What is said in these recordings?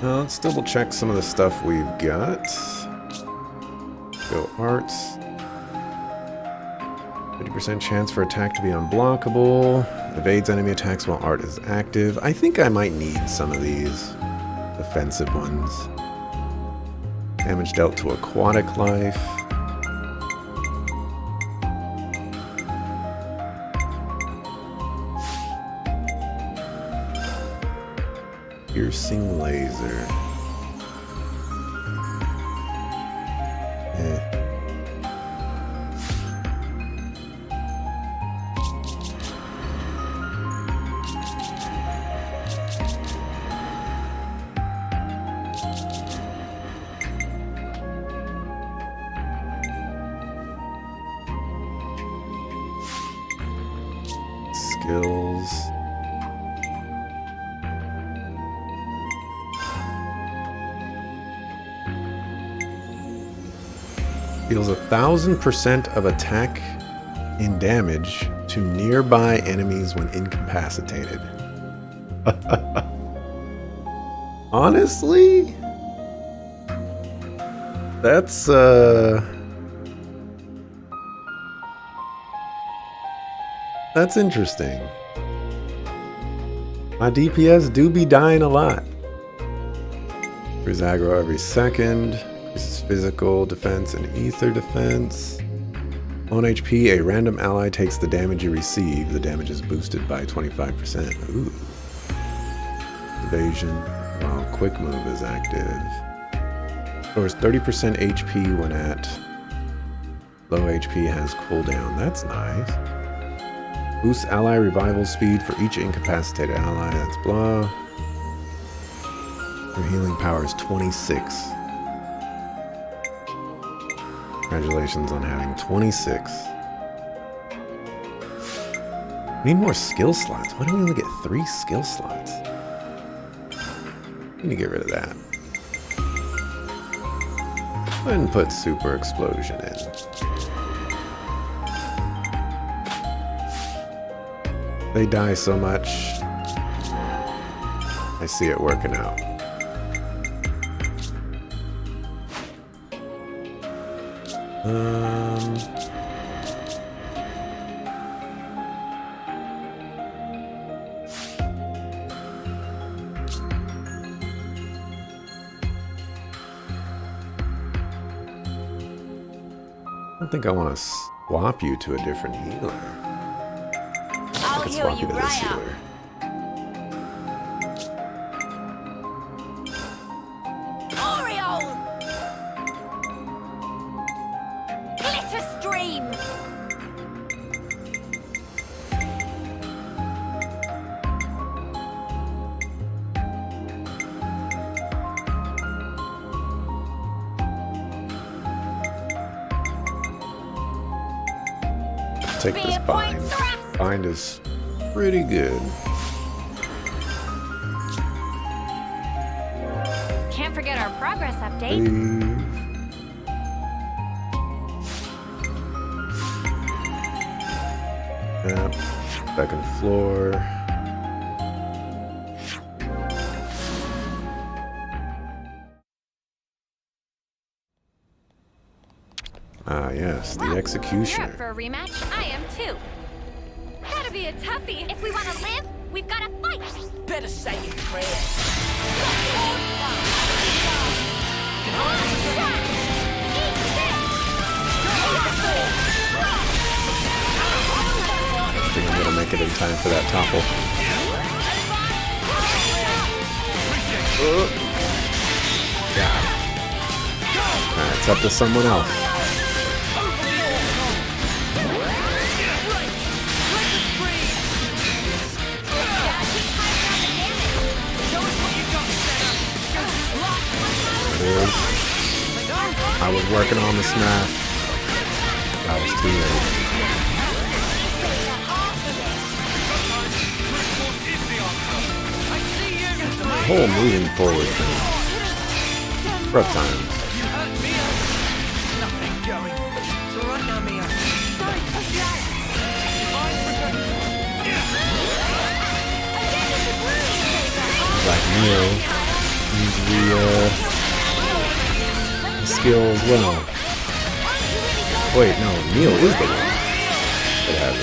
Let's double check some of the stuff we've got. Go arts. 50% chance for attack to be unblockable. Evades enemy attacks while art is active. I think I might need some of these defensive ones. Damage dealt to aquatic life. Piercing laser. Skills. Deals 1,000% of attack in damage to nearby enemies when incapacitated. Honestly? That's interesting. My DPS do be dying a lot. Increase aggro every second. Increases physical defense and ether defense. On HP, a random ally takes the damage you receive. The damage is boosted by 25%. Ooh. Evasion while quick move is active. Stores 30% HP when at low HP has cooldown. That's nice. Boosts ally revival speed for each incapacitated ally. That's blah. Your healing power is 26. Congratulations on having 26. We need more skill slots. Why do we only get 3 skill slots? We need to get rid of that. Go ahead and put super explosion in. They die so much. I see it working out. I don't think I want to swap you to a different healer. I can swap you to this healer. Take this bind. Bind is pretty good. Can't forget our progress update. Yep. Second floor. Ah, yes, the executioner. You're up for a rematch? I am too. Gotta be a toughie. If we want to live, we've got to fight. Better say your prayers. I think I'm gonna make it in time for that topple. God. Alright, it's up to someone else. I was working on the smash. I was too late. The whole moving forward thing. Rough times. Like Neo needs the skill as well. Wait, no, Neil is the one that has it.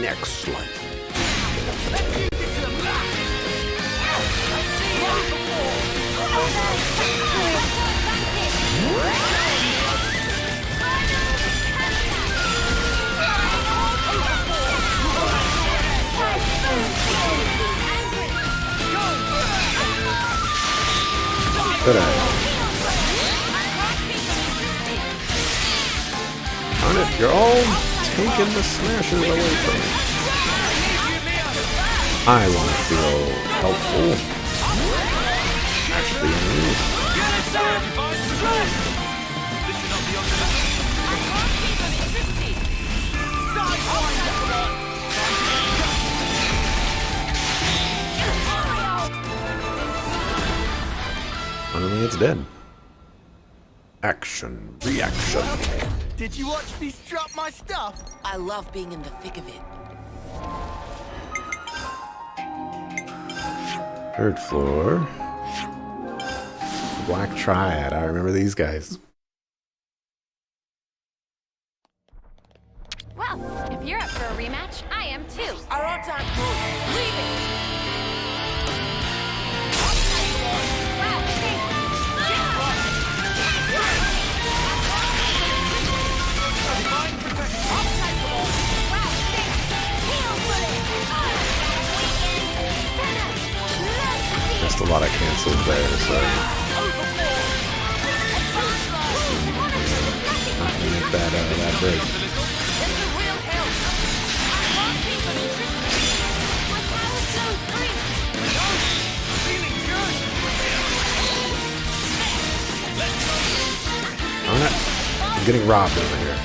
Next slide. Good eye. On it, you're all taking the smashes away from me. I want to feel helpful. Actually, finally, it's dead. Action, reaction. Did you watch me strut my stuff? I love being in the thick of it. Third floor. Black Triad. I remember these guys. Well, if you're up for a rematch, I am too. Our odds aren't good. Leave it! Just a lot of cancels there, so not gonna make that break. I'm getting robbed over here.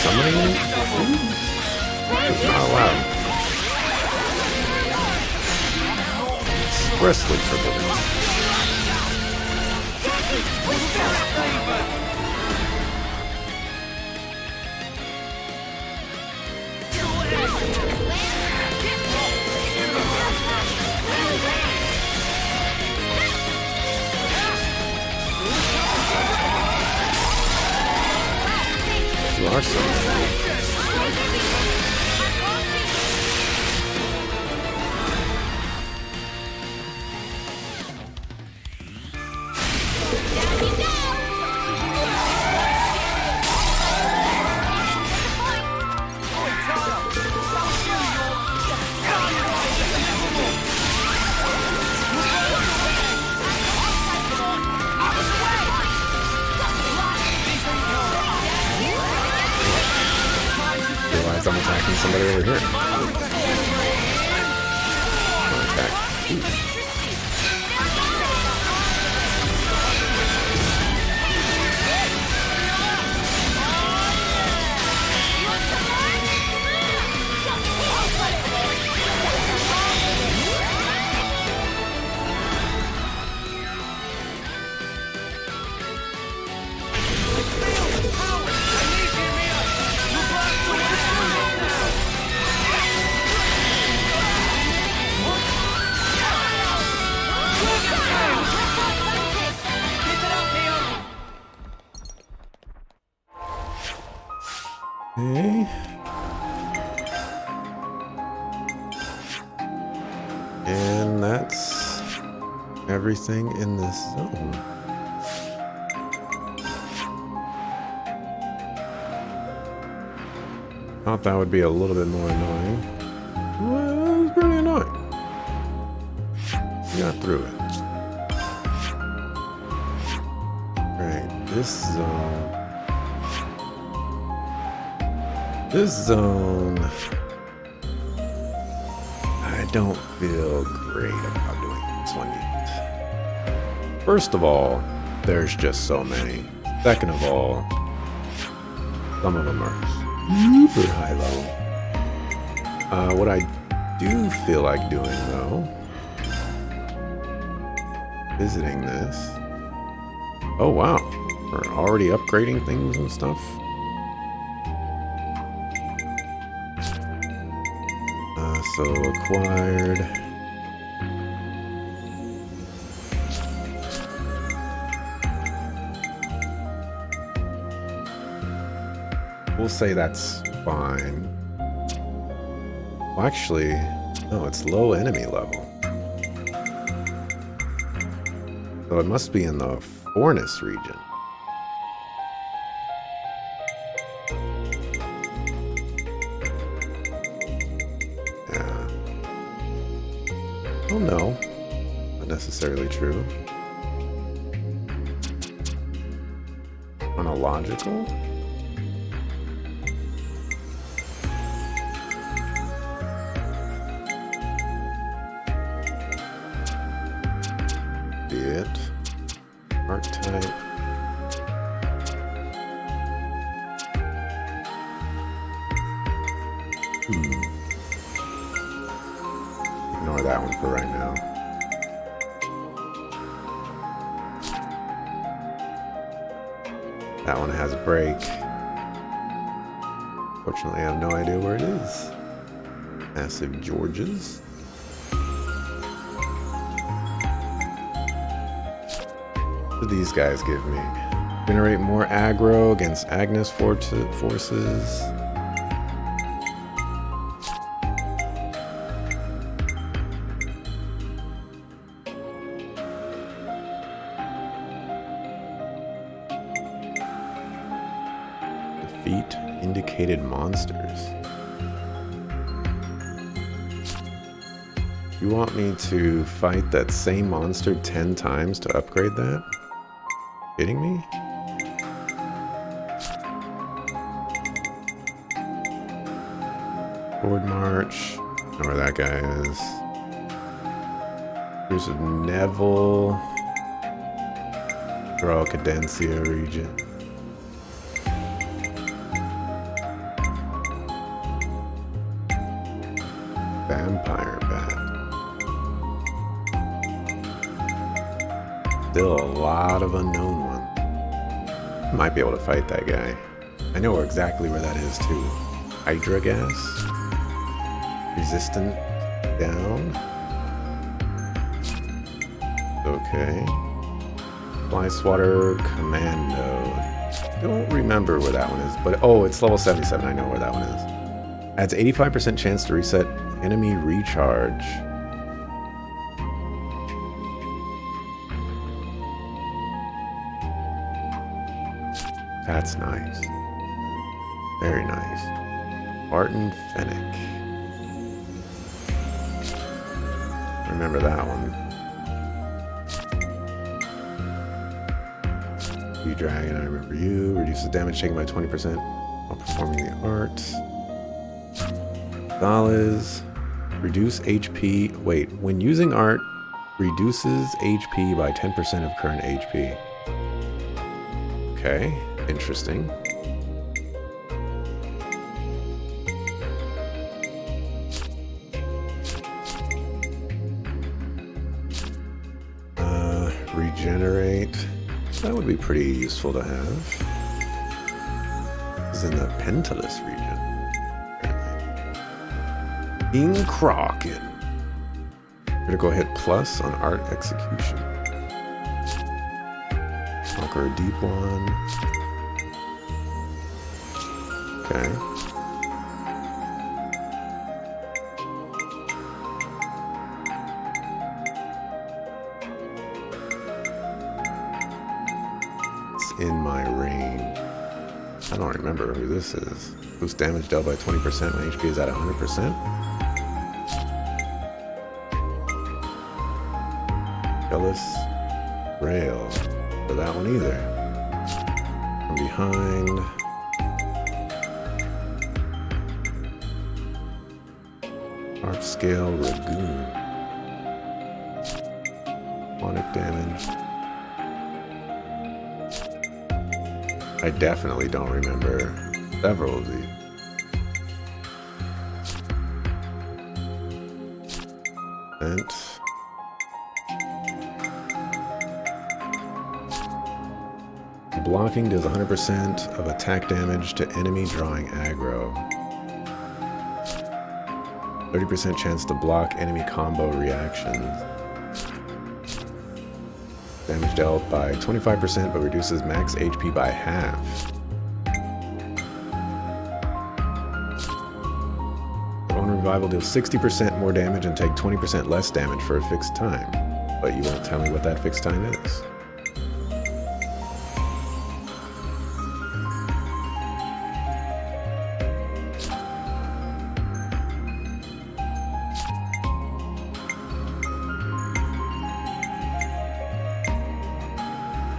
Summoning is not allowed. Expressly forbidden. You are summoning. I'm attacking somebody over here. Attack. Okay. And that's everything in this zone. Thought that would be a little bit more annoying. Well, it was pretty annoying. We got through it. Alright, this zone. I don't feel great about doing this one yet. First of all, there's just so many. Second of all, some of them are super high level. What I do feel like doing though, visiting this. Oh wow, we're already upgrading things and stuff. So acquired. We'll say that's fine. Well, actually, no, it's low enemy level. So it must be in the Fornus region. Yeah. Oh no, not necessarily true. Chronological? Art type. Ignore that one for right now. That one has a break. Fortunately, I have no idea where it is. Massive Georges. What do these guys give me? Generate more aggro against Agnes forces. Defeat indicated monsters. You want me to fight that same monster 10 times to upgrade that? Kidding me? Forward march. I don't know where that guy is. There's a Neville. Draw Cadencia region. Vampire bat. Still a lot of unknown ones. Might be able to fight that guy. I know exactly where that is too. Hydra gas. Resistant down. Okay. Fly Swatter Commando. Don't remember where that one is, but oh, it's level 77. I know where that one is. Adds 85% chance to reset enemy recharge. That's nice. Very nice. Barton Fennec. Remember that one. You Dragon, I remember you. Reduces damage taken by 20% while performing the art. Dollars. Reduce HP. Wait, when using art, reduces HP by 10% of current HP. Okay. Interesting. Regenerate. That would be pretty useful to have. This is in the Pentalus region, apparently. King Kraken. Critical hit plus on art execution. Conquer a deep one. Okay. It's in my range. I don't remember who this is. Boost damage dealt by 20% when HP is at 100%. Jealous Rail. For that one either. From behind. Arc Scale Ragoon. Quantic damage. I definitely don't remember several of these. And blocking does 100% of attack damage to enemy drawing aggro. 30% chance to block enemy combo reactions. Damage dealt by 25% but reduces max HP by half. Bone Revival deals 60% more damage and take 20% less damage for a fixed time. But you won't tell me what that fixed time is.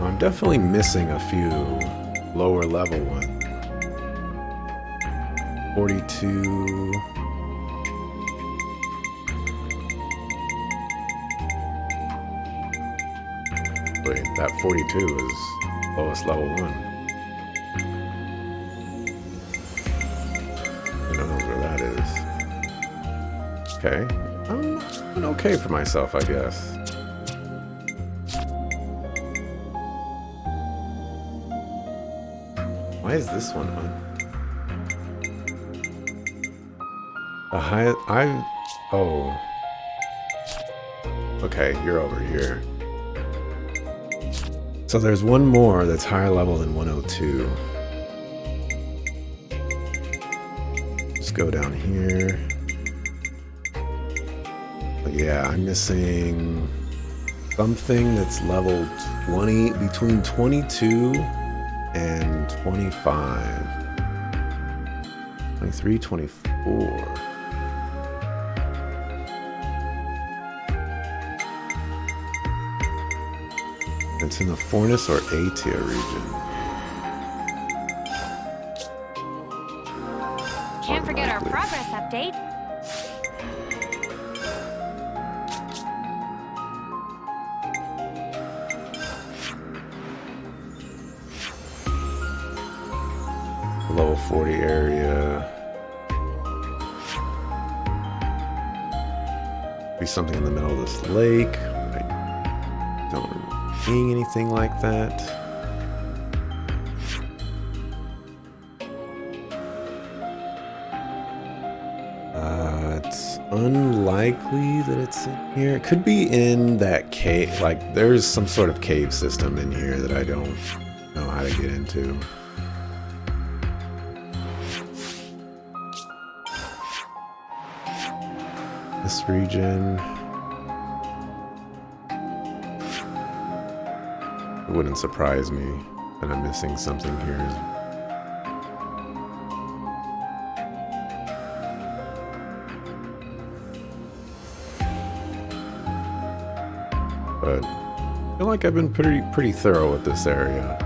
I'm definitely missing a few lower level ones. 42. Wait, that 42 is lowest level one. Who knows where that is? Okay. I'm doing okay for myself, I guess. Why is this one on? The highest. Oh. Okay, you're over here. So there's one more that's higher level than 102. Just go down here. But yeah, I'm missing something that's level 20, between 22 and 25. 23, 24. It's in the Fornus or A tier region. Can't forget our progress update. Level 40 area. Be something in the middle of this lake. I don't remember seeing anything like that. It's unlikely that it's in here. It could be in that cave. Like, there's some sort of cave system in here that I don't know how to get into. This region. It wouldn't surprise me that I'm missing something here. But I feel like I've been pretty thorough with this area.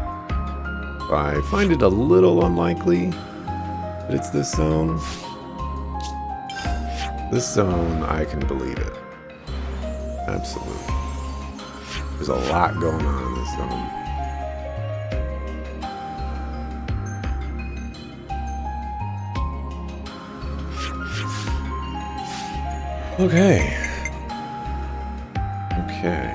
I find it a little unlikely that it's this zone. This zone, I can believe it. Absolutely. There's a lot going on in this zone. Okay. Okay.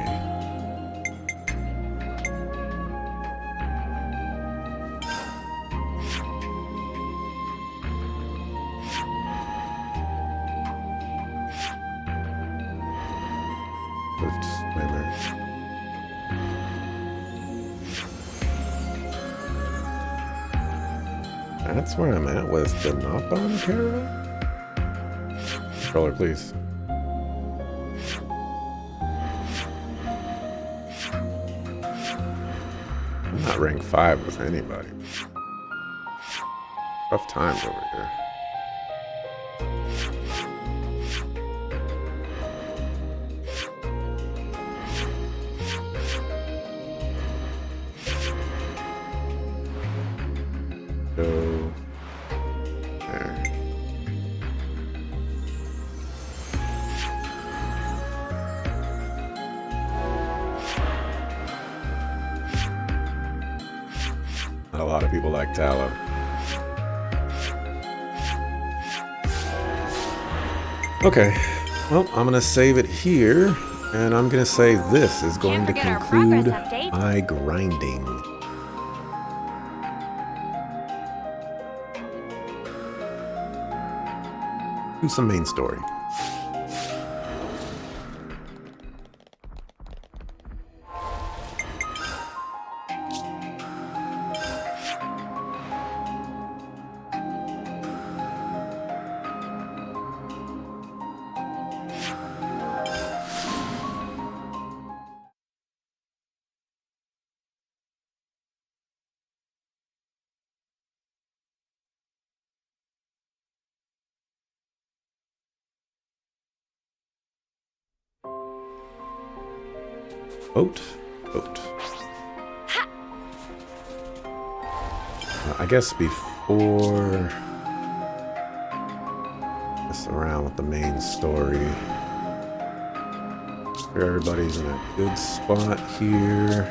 That's where I'm at with the knockdown caravan? Controller, please. I'm not rank 5 with anybody. Rough times over here. Go there. Not a lot of people like tallow. Okay, well, I'm going to save it here, and I'm going to say this is going to Can't forget our conclude progress update. my grinding. Do some main story. Boat. I guess before mess around with the main story, sure everybody's in a good spot here.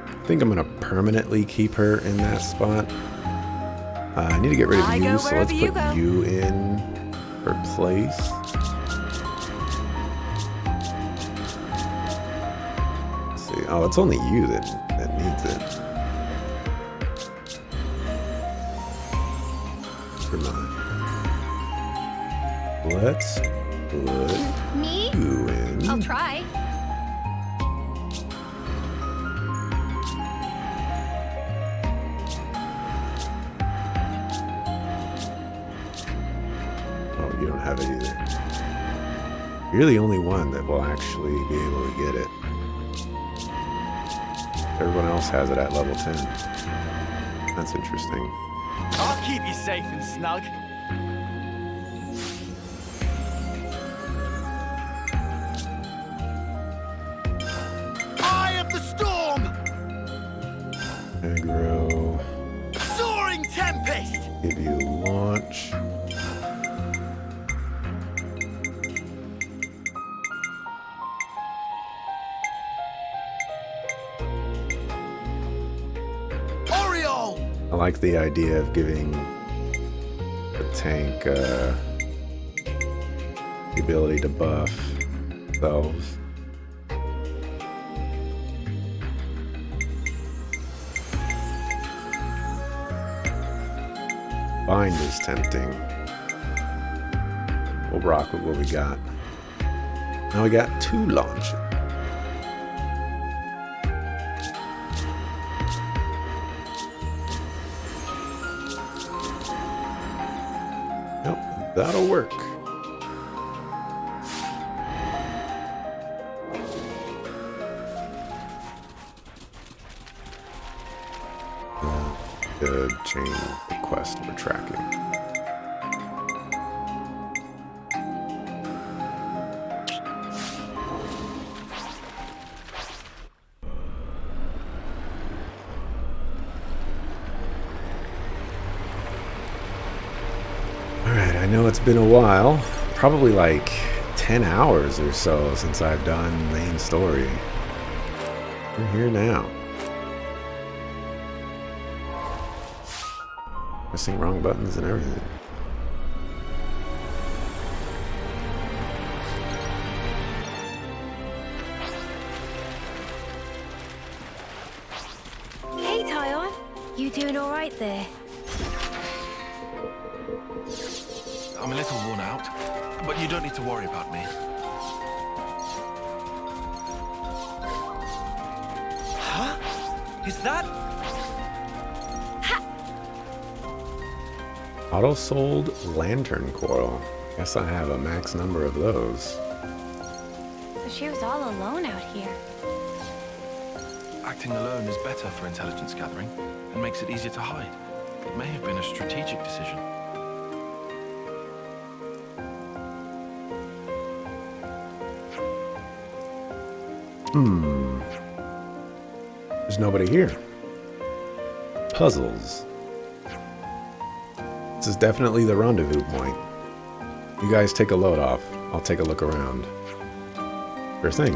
I think I'm gonna permanently keep her in that spot. I need to get rid of you, so let's put you in her place. Oh, it's only you that needs it. Come on. Let's put Me? you in. I'll try. Oh, you don't have it either. You're the only one that will actually be able to get it. Everyone else has it at level 10. That's interesting. I'll keep you safe and snug. Eye of the storm! Aggro. Soaring tempest! Give you launch. I like the idea of giving the tank the ability to buff themselves. Bind is tempting. We'll rock with what we got. Now we got 2 launches. That'll work. Good chain request for tracking. I know it's been a while, probably like 10 hours or so since I've done main story. We're here now. Pressing wrong buttons and everything. Hey, Tyon. You doing all right there? I'm a little worn out, but you don't need to worry about me. Huh? Is that? Auto-sold lantern coral. Guess I have a max number of those. So she was all alone out here. Acting alone is better for intelligence gathering and makes it easier to hide. It may have been a strategic decision. There's nobody here. Puzzles. This is definitely the rendezvous point. You guys take a load off. I'll take a look around. Sure thing.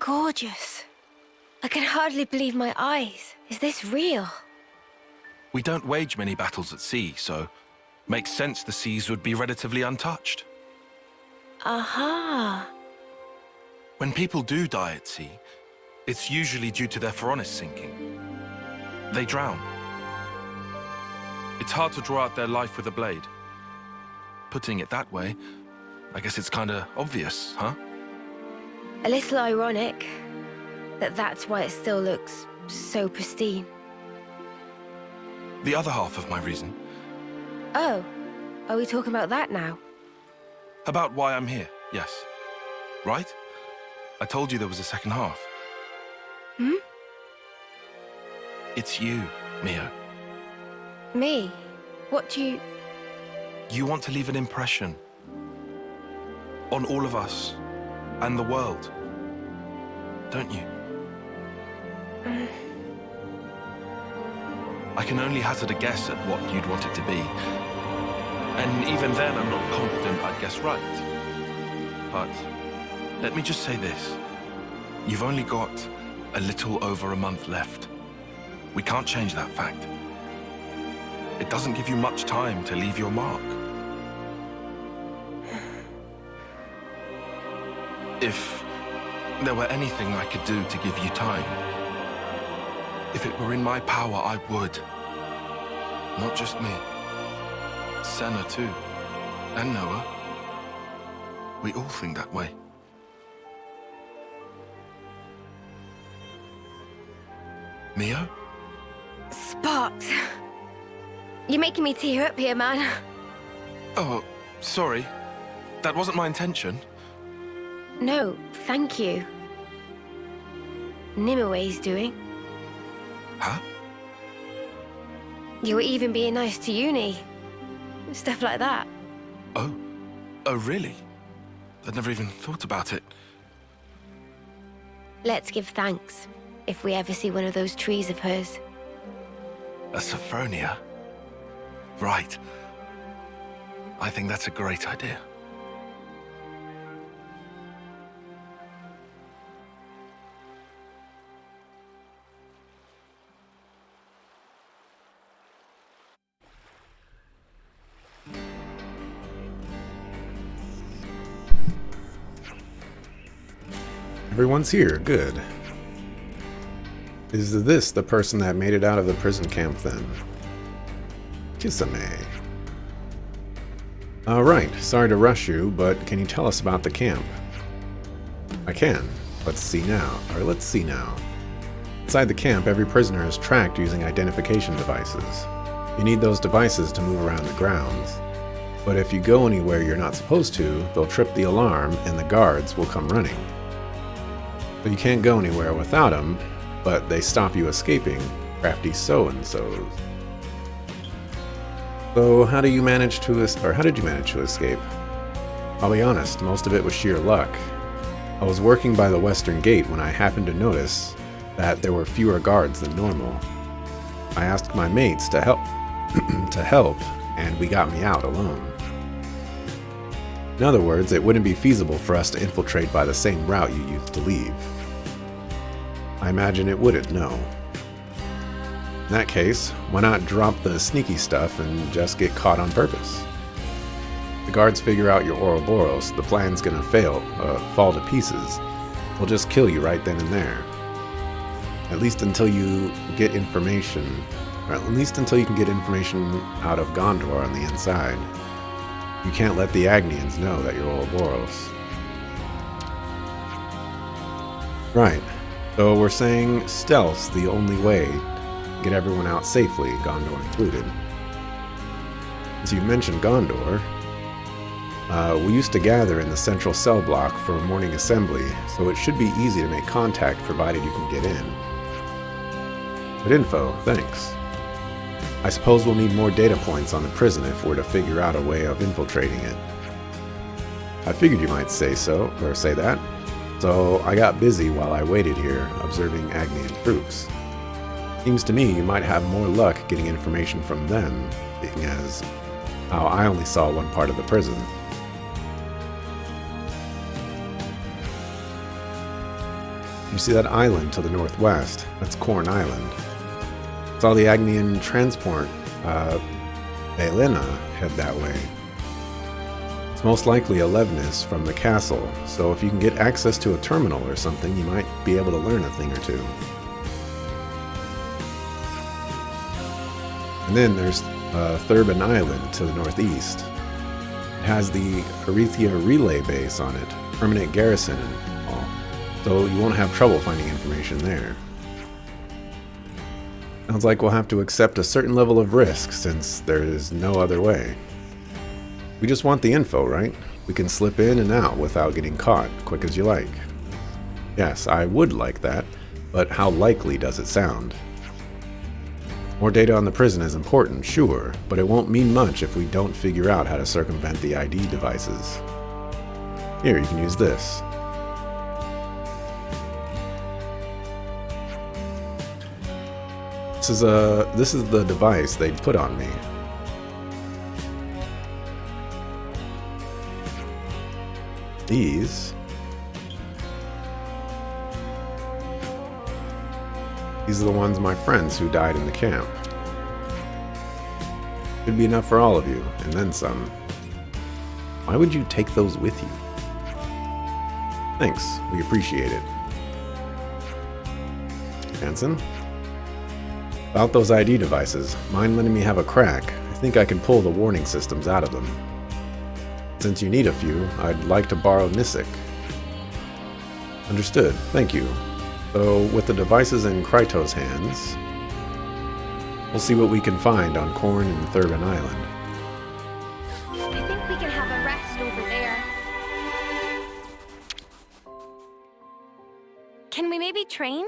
gorgeous. I can hardly believe my eyes. Is this real? We don't wage many battles at sea, so makes sense the seas would be relatively untouched. Aha. When people do die at sea, it's usually due to their Phoronis sinking. They drown. It's hard to draw out their life with a blade. Putting it that way, I guess it's kinda obvious, huh? A little ironic that that's why it still looks so pristine. The other half of my reason, Oh, are we talking about that now? about why I'm here, yes. Right? I told you there was a second half. Hmm? It's you, Mio. Me? What do you... You want to leave an impression on all of us and the world, don't you? I can only hazard a guess at what you'd want it to be. And even then, I'm not confident I'd guess right. But let me just say this. You've only got a little over a month left. We can't change that fact. It doesn't give you much time to leave your mark. If there were anything I could do to give you time, if it were in my power, I would. Not just me. Senna too. And Noah. We all think that way. Mio? Sparks. You're making me tear up here, man. Oh, sorry. That wasn't my intention. No, thank you. Nimue doing. Huh? You were even being nice to Uni. Stuff like that. Oh. Oh, really? I'd never even thought about it. Let's give thanks if we ever see one of those trees of hers. A Sophronia? Right. I think that's a great idea. Everyone's here. Good. Is this the person that made it out of the prison camp then? Kisame. Alright, sorry to rush you, but can you tell us about the camp? I can. Let's see now. Inside the camp, every prisoner is tracked using identification devices. You need those devices to move around the grounds. But if you go anywhere you're not supposed to, they'll trip the alarm and the guards will come running. So you can't go anywhere without them, but they stop you escaping, crafty so-and-sos. So how did you manage to escape? I'll be honest, most of it was sheer luck. I was working by the western gate when I happened to notice that there were fewer guards than normal. I asked my mates to help, and we got me out alone. In other words, it wouldn't be feasible for us to infiltrate by the same route you used to leave. I imagine it wouldn't, no. In that case, why not drop the sneaky stuff and just get caught on purpose? The guards figure out your Ouroboros, the plan's gonna fall to pieces. They'll just kill you right then and there. At least until you get information, or at least until you can get information out of Gondor on the inside. You can't let the Agnians know that you're Ouroboros. Right. So we're saying stealth's the only way to get everyone out safely, Gondor included. As you mentioned Gondor, we used to gather in the central cell block for morning assembly, so it should be easy to make contact provided you can get in. Good info, thanks. I suppose we'll need more data points on the prison if we're to figure out a way of infiltrating it. I figured you might say that. So I got busy while I waited here, observing Agnian troops. Seems to me you might have more luck getting information from them, being as how I only saw one part of the prison. You see that island to the northwest? That's Corn Island. Saw the Agnian transport Belena head that way. It's most likely a Levnis from the castle, so if you can get access to a terminal or something, you might be able to learn a thing or two. And then there's Thurbin Island to the northeast. It has the Arethia relay base on it, permanent garrison and all, so you won't have trouble finding information there. Sounds like we'll have to accept a certain level of risk since there is no other way. We just want the info, right? We can slip in and out without getting caught, quick as you like. Yes, I would like that, but how likely does it sound? More data on the prison is important, sure, but it won't mean much if we don't figure out how to circumvent the ID devices. Here, you can use this. This is the device they put on me. These are the ones my friends who died in the camp. Should be enough for all of you, and then some. Why would you take those with you? Thanks, we appreciate it. Hanson? About those ID devices, mind letting me have a crack? I think I can pull the warning systems out of them. Since you need a few, I'd like to borrow Nisik. Understood, thank you. So, with the devices in Krytos' hands, we'll see what we can find on Korn and Thurbin Island. I think we can have a rest over there. Can we maybe train?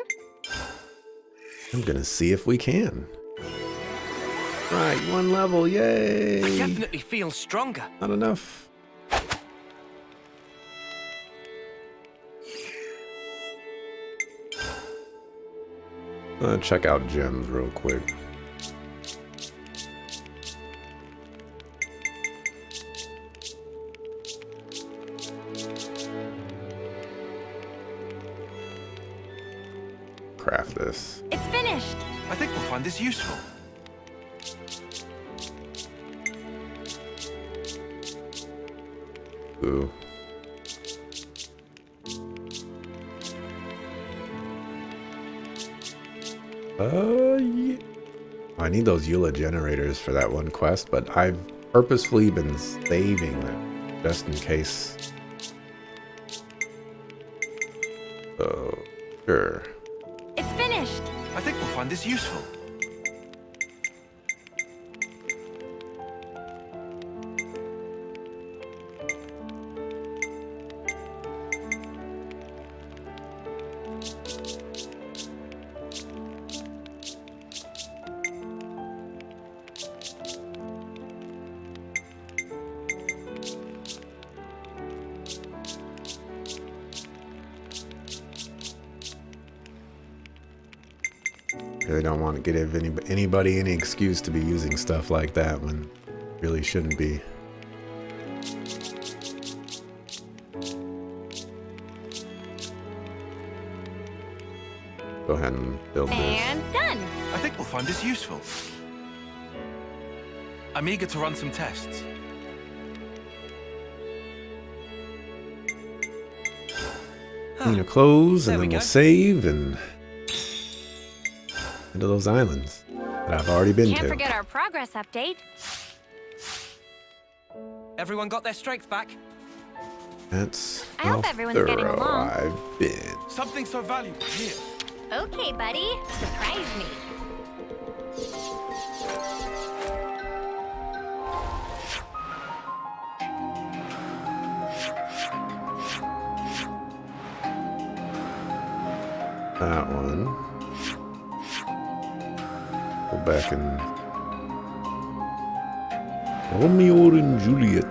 I'm gonna see if we can. Right, one level, yay! I definitely feel stronger. Not enough. Check out gems real quick. Craft this. It's finished. I think we'll find this useful. Ooh. Yeah. I need those Eula generators for that one quest, but I've purposefully been saving them just in case. So, sure. It's finished. I think we'll find this useful. Really don't want to give anybody any excuse to be using stuff like that when really shouldn't be. Go ahead and build this. And done. I think we'll find this useful. I'm eager to run some tests. Clean your clothes, and There we then we'll go. save and into those islands that I've already been Can't to. forget our progress update. Everyone got their strength back? That's I how hope everyone's getting thorough along. I've been. Something so valuable here. Okay, buddy. Surprise me. That one. Go back and Romeo and Juliet.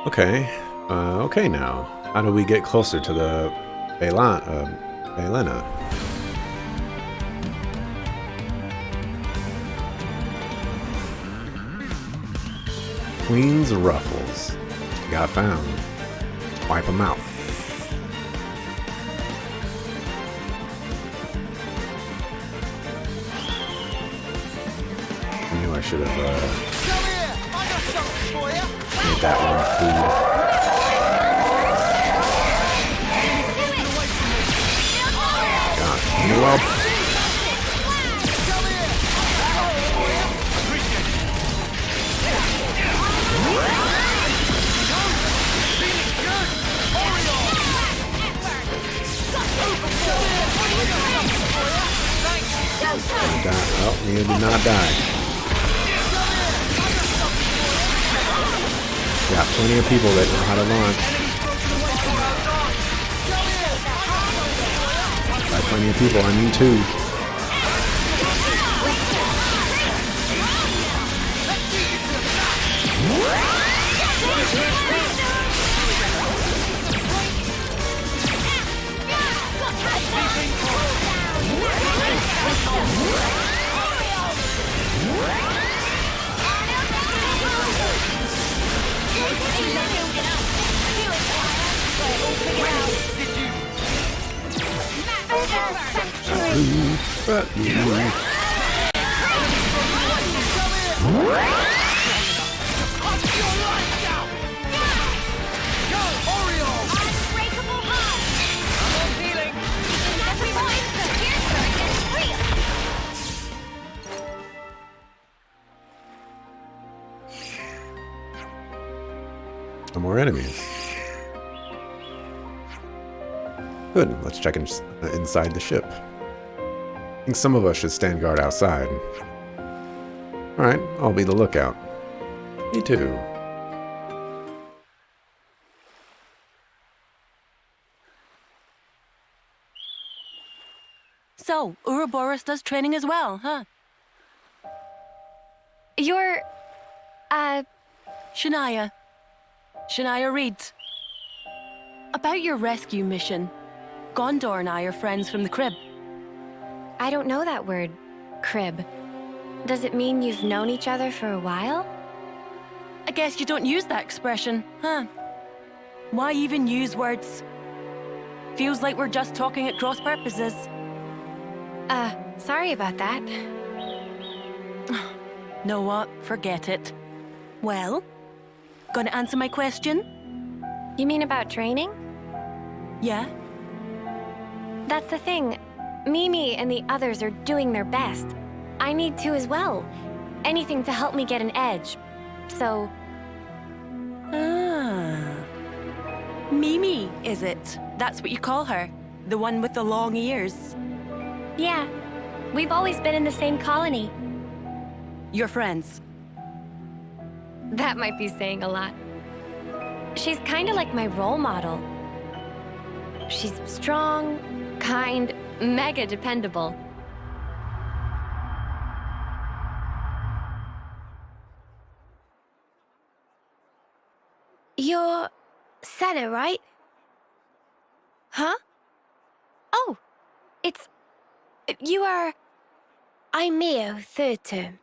Okay. Okay now. How do we get closer to the Balena? Queen's Ruffles. Got found. Wipe them out. I knew I should have made that one food. God, you up? Oh, Mia did not die. Got plenty of people that know how to launch. Got plenty of people on you too. No more enemies. Good, let's check inside the ship. I think some of us should stand guard outside. Alright, I'll be the lookout. Me too. So, Ouroboros does training as well, huh? You're... Shania. Shania Reed. About your rescue mission. Gondor and I are friends from the crib. I don't know that word, crib. Does it mean you've known each other for a while? I guess you don't use that expression, huh? Why even use words? Feels like we're just talking at cross purposes. Sorry about that. Know what? Forget it. Well, gonna answer my question? You mean about training? Yeah? That's the thing. Mimi and the others are doing their best. I need to as well. Anything to help me get an edge. So... Ah. Mimi, is it? That's what you call her? The one with the long ears? yeah. We've always been in the same colony. You're friends? That might be saying a lot. She's kind of like my role model. She's strong, kind, mega dependable. You're Senna, right? Huh? Oh, it's... You are... I'm Mio, third term.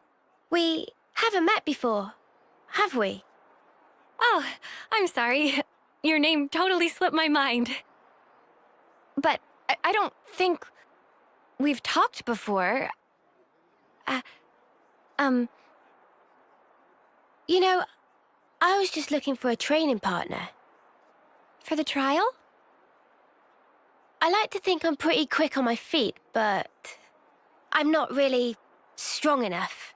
We haven't met before, have we? Oh, I'm sorry. Your name totally slipped my mind. But I don't think we've talked before. You know, I was just looking for a training partner. For the trial? I like to think I'm pretty quick on my feet, but I'm not really strong enough.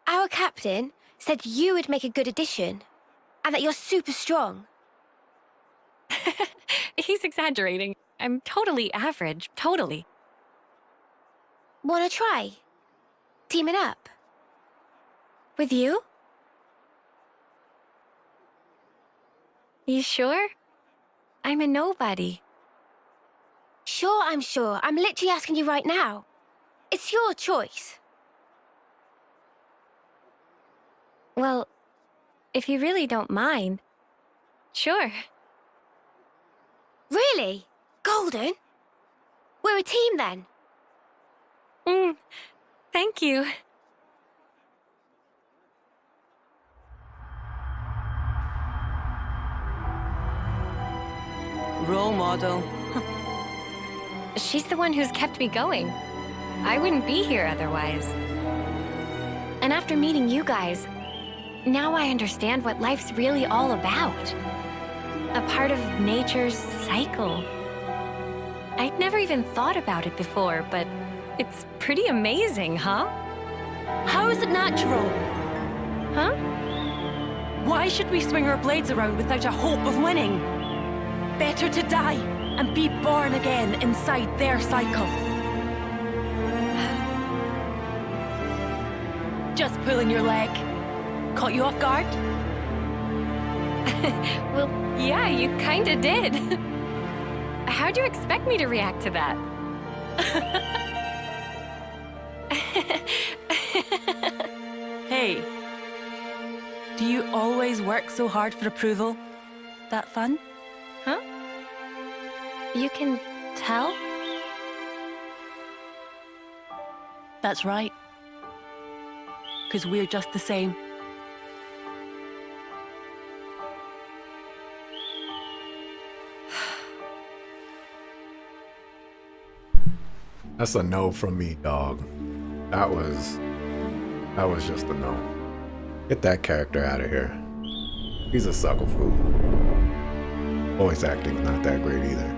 Our captain said you would make a good addition, and that you're super strong. He's exaggerating. I'm totally average, totally. Wanna try? Teaming up? With you? You sure? I'm a nobody. Sure, I'm sure. I'm literally asking you right now. It's your choice. Well, if you really don't mind, sure. Really? Golden? We're a team then. Thank you. Role model. She's the one who's kept me going. I wouldn't be here otherwise. And after meeting you guys, now I understand what life's really all about. A part of nature's cycle. I'd never even thought about it before, but it's pretty amazing, huh? How is it natural? Huh? Why should we swing our blades around without a hope of winning? Better to die and be born again inside their cycle. Just pulling your leg. Caught you off guard? Well, yeah, you kinda did. How'd you expect me to react to that? Hey, do you always work so hard for approval? That fun? Huh? You can tell? That's right. 'Cause we're just the same. That's a no from me, dog. That was just a no. Get that character out of here. He's a sucker fool. Voice acting's not that great either.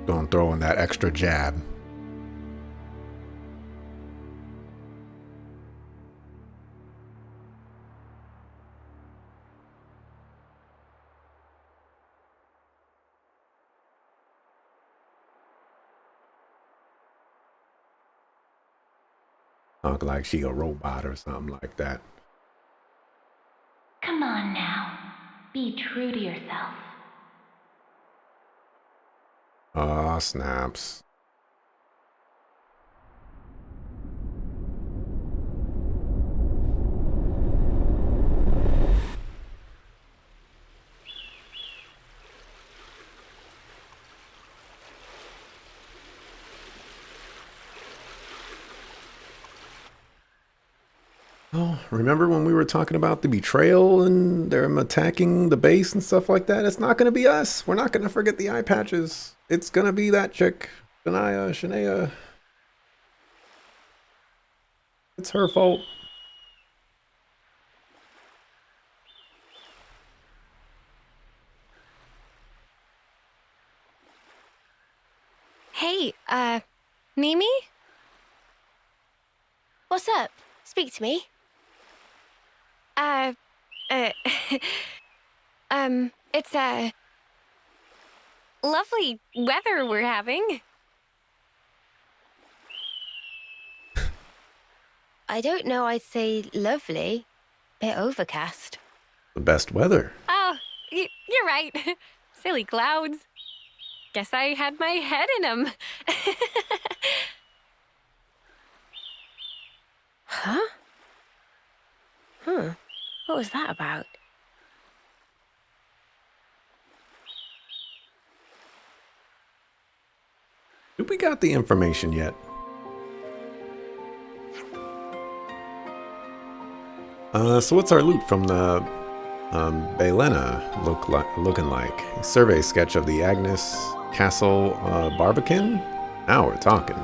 Gonna throw in that extra jab. Talk like she a robot or something like that. Come on now. Be true to yourself. Aw, snaps. Oh, remember when we were talking about the betrayal and them attacking the base and stuff like that? It's not going to be us. We're not going to forget the eye patches. It's going to be that chick, Shania. It's her fault. Hey, Mimi? What's up? Speak to me. It's, lovely weather we're having. I don't know, I'd say lovely. Bit overcast. The best weather. Oh, you're right. Silly clouds. Guess I had my head in them. Huh? What was that about? Did we got the information yet? So what's our loot from the Baelena looking like? A survey sketch of the Agnes Castle Barbican? Now we're talking.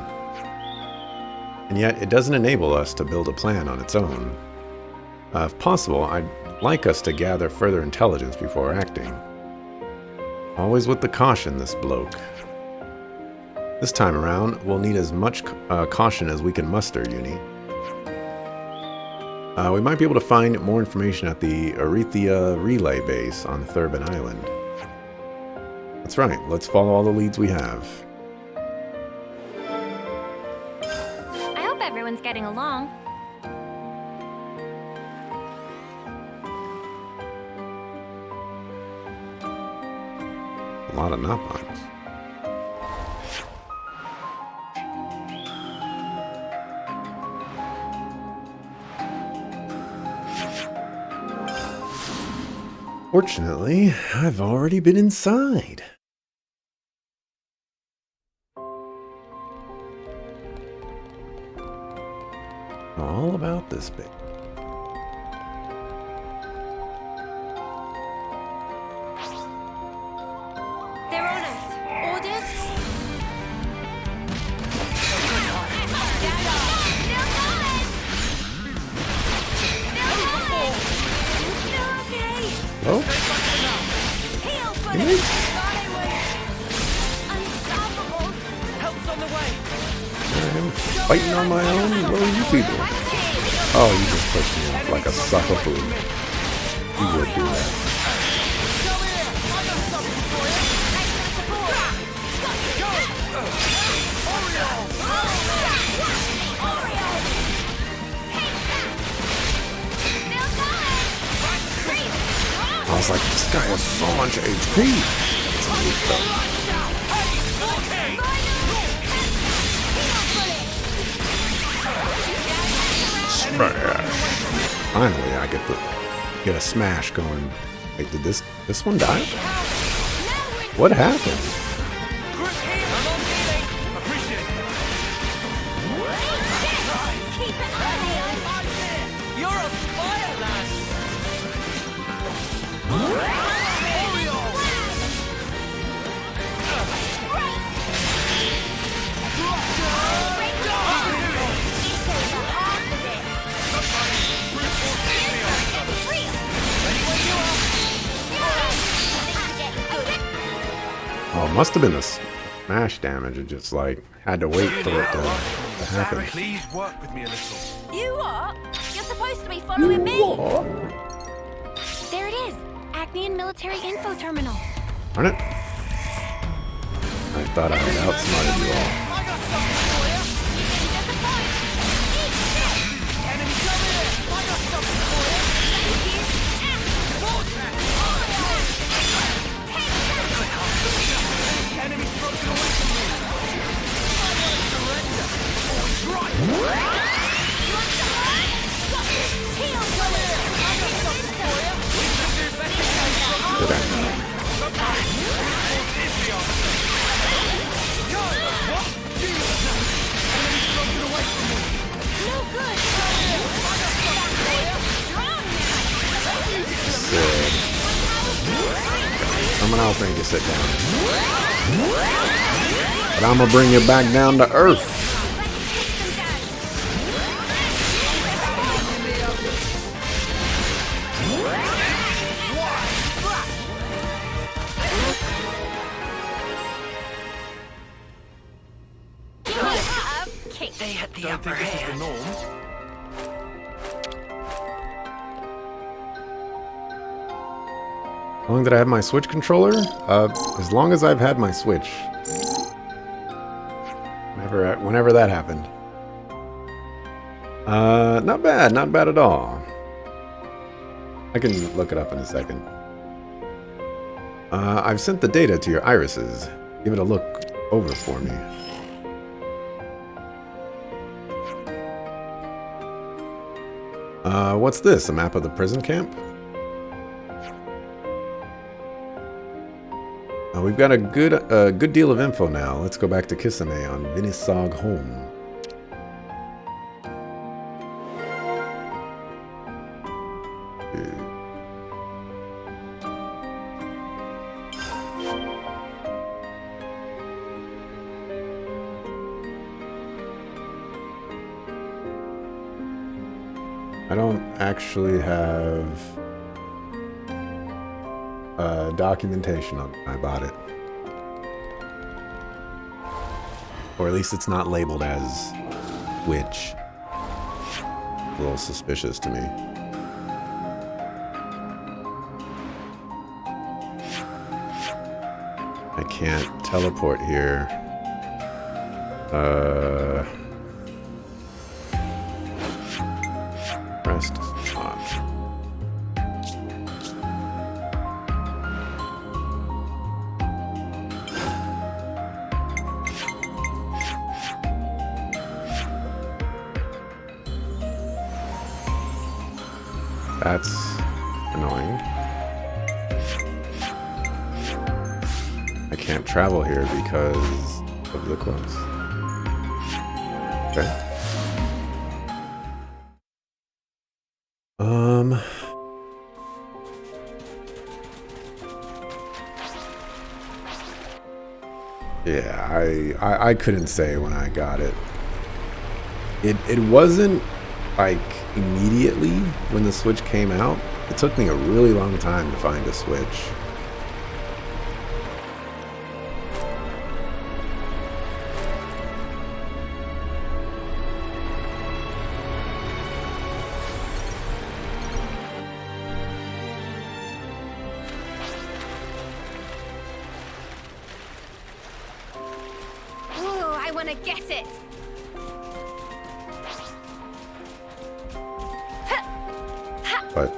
And yet it doesn't enable us to build a plan on its own. If possible, I'd like us to gather further intelligence before acting. Always with the caution, this bloke. This time around, we'll need as much caution as we can muster, Uni. We might be able to find more information at the Arethia relay base on Thurbin Island. That's right, let's follow all the leads we have. I hope everyone's getting along. A lot of knock-ons. Fortunately, I've already been inside. All about this bit. They're on us. Orders? Oh, Unstoppable. Help's on the way. I'm fighting on my own? What are you people? Oh, you just pushed me off like a sucker fool. You would do that. Come here. I got something for you. I was like, this guy has so much HP. Smash. Finally, I get a smash going. Wait, did this one die? What happened? You're a fire lad. Oh, it must have been the smash damage. It just like had to wait for it to happen. Please work with me a little. You what? You're supposed to be following me. There it is. Acnean Military Info Terminal. Darn it. I thought I had outsmarted you all. I got something for you. Enemy, come here. I got something for you. Enemy's broken away from me. I won't surrender. Always right. Come here. I got something for you. We can do better. Did I? Someone else need to sit down. But I'm gonna bring you back down to earth. They had the Don't upper think this is the hand. norm. How long did I have my Switch controller? As long as I've had my Switch. Whenever that happened. Not bad at all. I can look it up in a second. I've sent the data to your irises. Give it a look over for me. What's this? A map of the prison camp? We've got a good deal of info now. Let's go back to Kisame on Vinisog Home. I don't actually have documentation on it. I bought it. Or at least it's not labeled as which. A little suspicious to me. I can't teleport here. Rest stop. That's annoying. I can't travel here because of the quest. Okay. Yeah, I couldn't say when I got it. It wasn't like immediately when the Switch came out. It took me a really long time to find a Switch. Ooh, I want to get it. But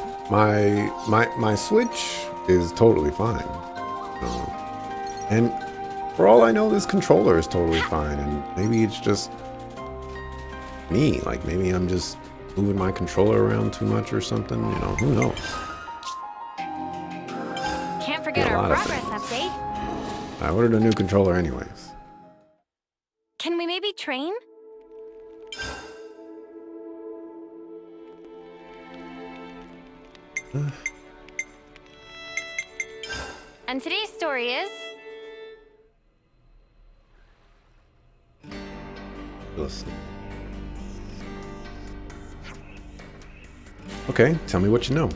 my Switch is totally fine. And for all I know, this controller is totally fine. And maybe it's just me. Like, maybe I'm just moving my controller around too much or something. You know, who knows? Can't forget Yeah, a our lot of progress things. update. I ordered a new controller anyways. Can we maybe train? And today's story is... Listen. Okay, tell me what you know.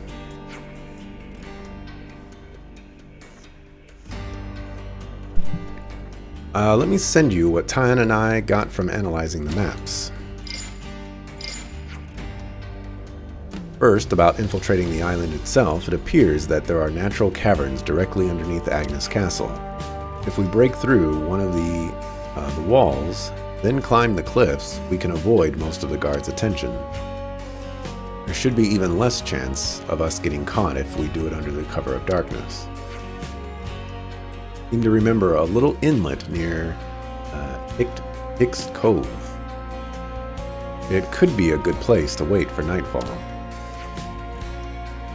Let me send you what Tyan and I got from analyzing the maps. First, about infiltrating the island itself, it appears that there are natural caverns directly underneath Agnes Castle. If we break through one of the walls, then climb the cliffs, we can avoid most of the guards' attention. There should be even less chance of us getting caught if we do it under the cover of darkness. Seem to remember a little inlet near Hicks Cove. It could be a good place to wait for nightfall.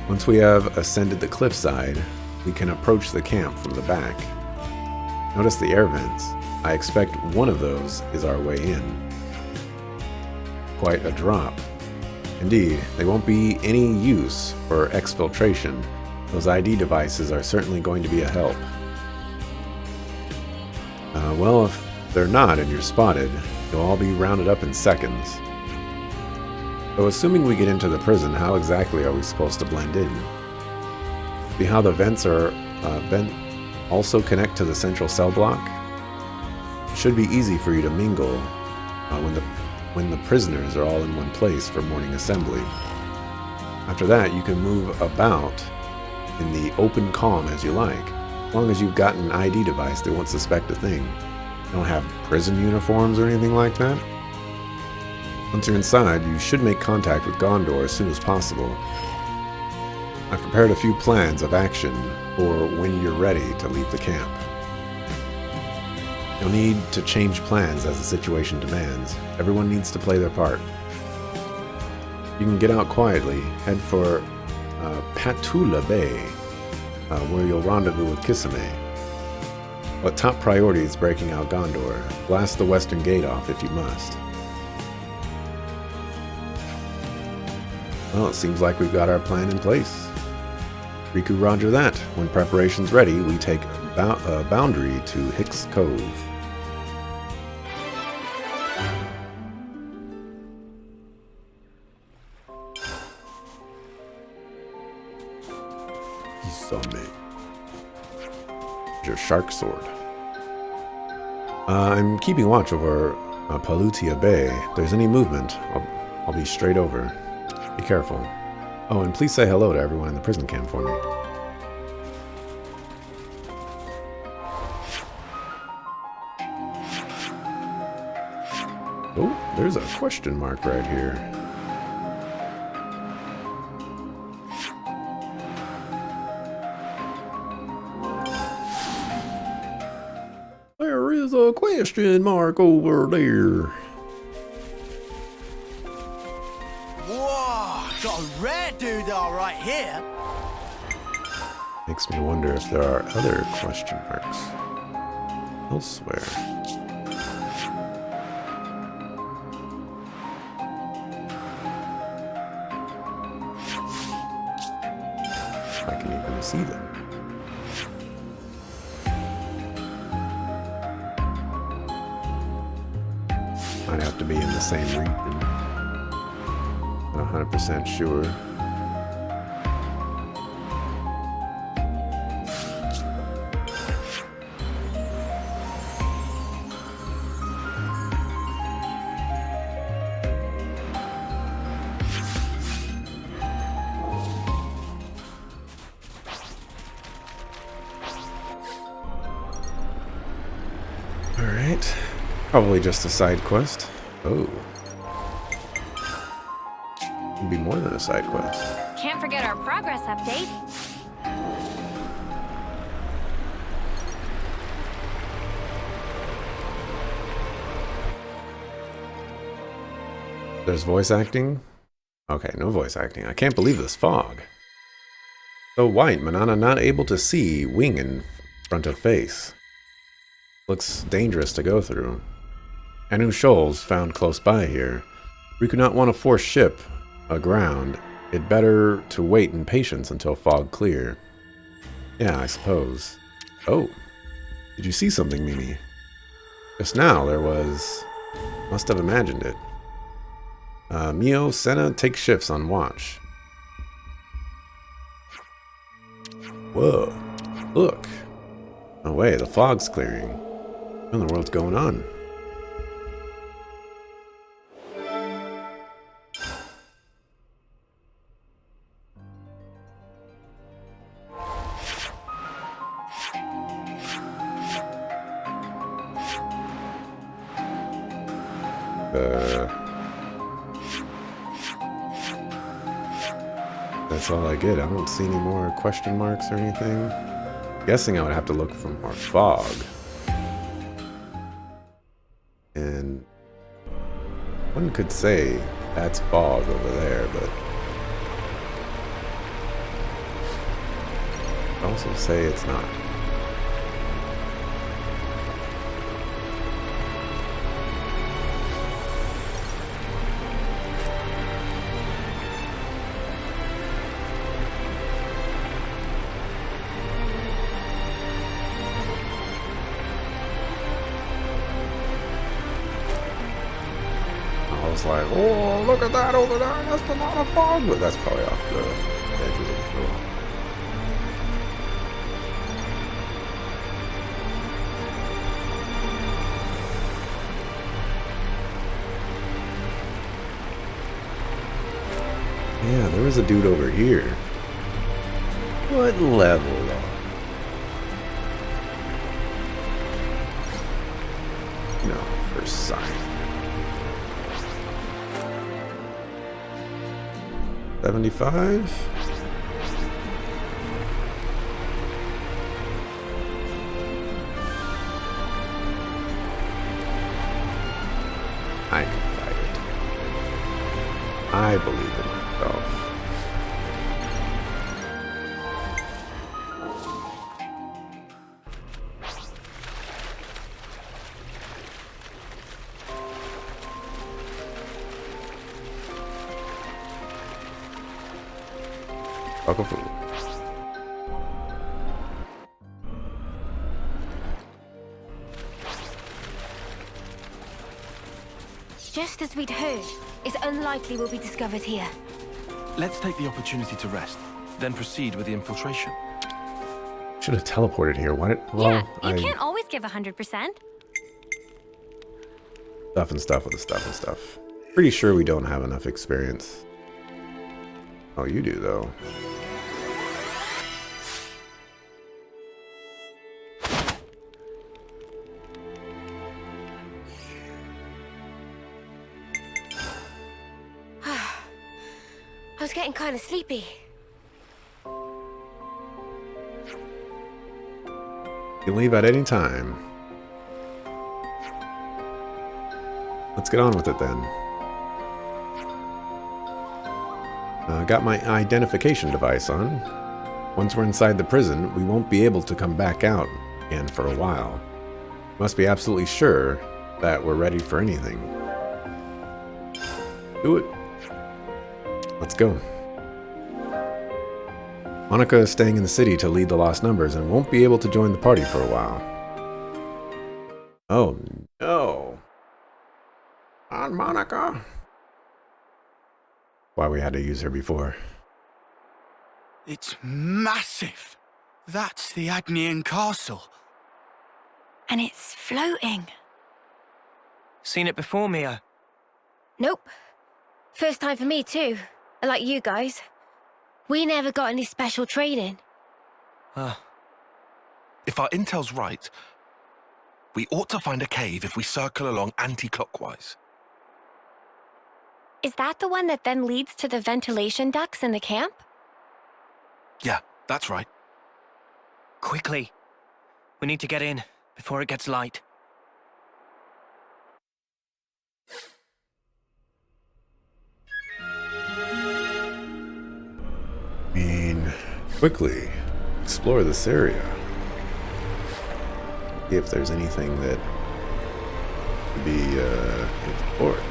Once we have ascended the cliffside, we can approach the camp from the back. Notice the air vents. I expect one of those is our way in. Quite a drop. Indeed, they won't be any use for exfiltration. Those ID devices are certainly going to be a help. Well, if they're not and you're spotted, you'll all be rounded up in seconds. So assuming we get into the prison, how exactly are we supposed to blend in? See how the vents are also connect to the central cell block? It should be easy for you to mingle when the prisoners are all in one place for morning assembly. After that, you can move about in the open calm as you like. As long as you've got an ID device, they won't suspect a thing. You don't have prison uniforms or anything like that. Once you're inside, you should make contact with Gondor as soon as possible. I've prepared a few plans of action for when you're ready to leave the camp. You'll need to change plans as the situation demands. Everyone needs to play their part. You can get out quietly, head for Patula Bay, where you'll rendezvous with Kisame. But top priority is breaking out Gondor. Blast the western gate off if you must. Well, it seems like we've got our plan in place. Riku roger that. When preparation's ready, we take a boundary to Hicks Cove. Isame. Your shark sword. I'm keeping watch over Palutia Bay. If there's any movement, I'll be straight over. Be careful. Oh, and please say hello to everyone in the prison camp for me. Oh, there's a question mark right here. There is a question mark over there. Whoa, got a rare doodah right here. Makes me wonder if there are other question marks elsewhere. If I can even see them. the same region. Not 100% sure. Alright. Probably just a side quest. Oh. It'd be more than a side quest. Can't forget our progress update. There's voice acting? Okay, no voice acting. I can't believe this fog. So white, Manana not able to see wing in front of face. Looks dangerous to go through. Anu shoals found close by here. We could not want to force ship aground. It better to wait in patience until fog clear. Yeah, I suppose. Oh, did you see something, Mimi? Just now there was... Must have imagined it. Mio, Senna, take shifts on watch. Whoa, look. No way, the fog's clearing. What in the world's going on? That's all I get. I don't see any more question marks or anything. Guessing I would have to look for more fog. And one could say that's fog over there, but I'd also say it's not. Like, oh, look at that over there, that's a lot of fog, but that's probably off the edge of the shore. Yeah, there was a dude over here. What level though? No, first sight. 75? I can fight it. I believe in myself. Fuck a fool. Just as we'd heard, it's unlikely we'll be discovered here. Let's take the opportunity to rest, then proceed with the infiltration. Should have teleported here. Why did... Well, Yeah, you can't always give 100%. Stuff and stuff with the stuff and stuff. Pretty sure we don't have enough experience. Oh, you do, though. I was getting kind of sleepy. You can leave at any time. Let's get on with it then. Got my identification device on. Once we're inside the prison, we won't be able to come back out again for a while. Must be absolutely sure that we're ready for anything. Do it. Let's go. Monica is staying in the city to lead the Lost Numbers and won't be able to join the party for a while. Oh no. Not harmonica. Why we had to use her before. It's massive. That's the Agnian castle. And it's floating. Seen it before, Mia? Nope. First time for me too. Like you guys. We never got any special training. If our intel's right, we ought to find a cave if we circle along anti-clockwise. Is that the one that then leads to the ventilation ducts in the camp? Yeah, that's right. Quickly. We need to get in before it gets light. Quickly explore this area. See if there's anything that could be explored.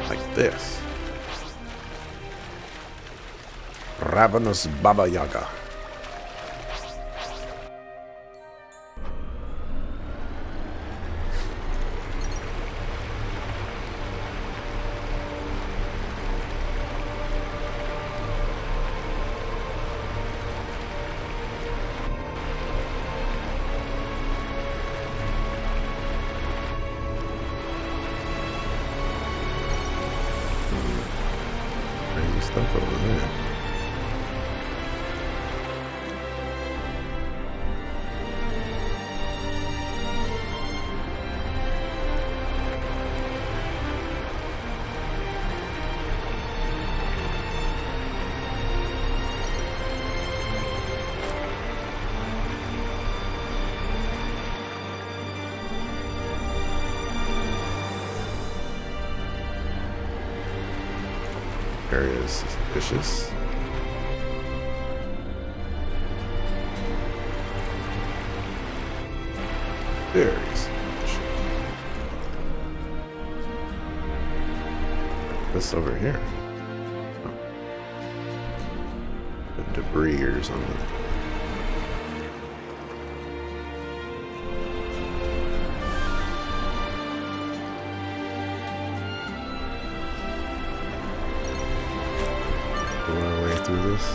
Like this. Ravenous Baba Yaga. Crazy stuff over there. Area is suspicious. Very suspicious. This over here. Oh. The debris or something. Our way through this.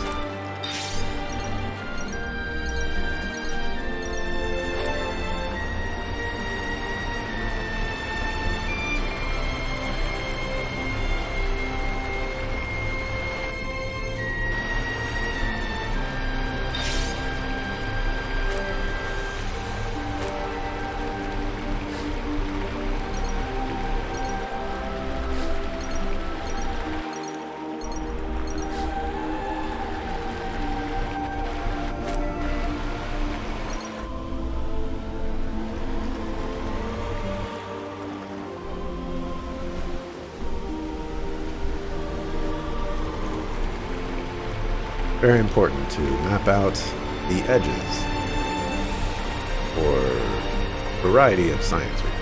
Very important to map out the edges for a variety of science reasons.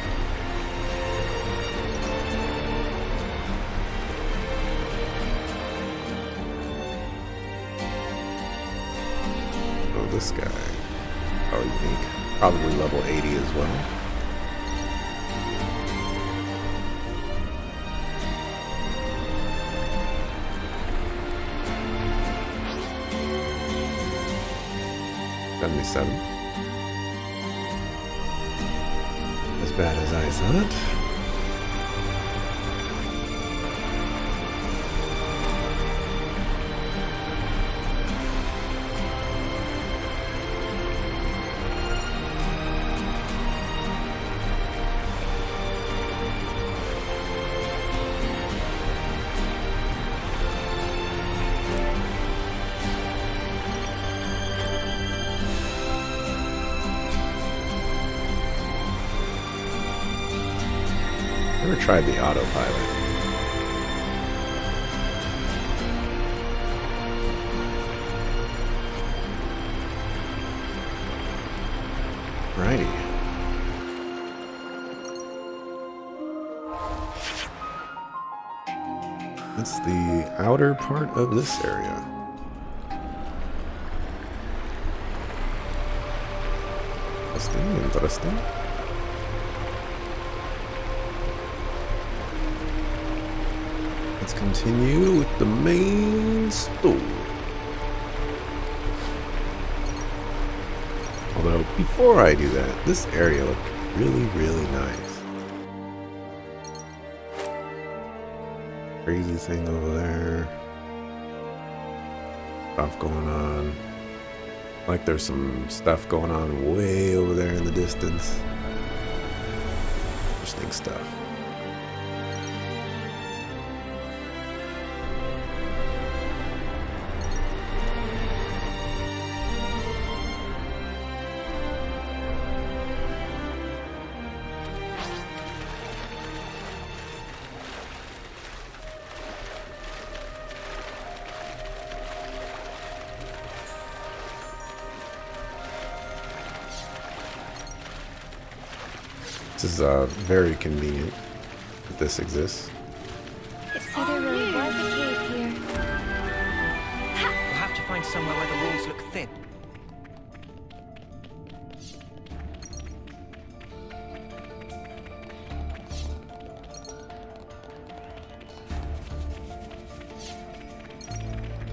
Oh, this guy. Oh, unique. Probably level 80 as well. '77. As bad as I thought. Never tried the autopilot. That's the outer part of this area. Interesting. Let's continue with the main story. Although, before I do that, this area looked really, really nice. Crazy thing over there. Stuff going on. Like there's some stuff going on way over there in the distance. Interesting stuff. This is very convenient that this exists. So there really was a cave here. We'll have to find somewhere where the walls look thin.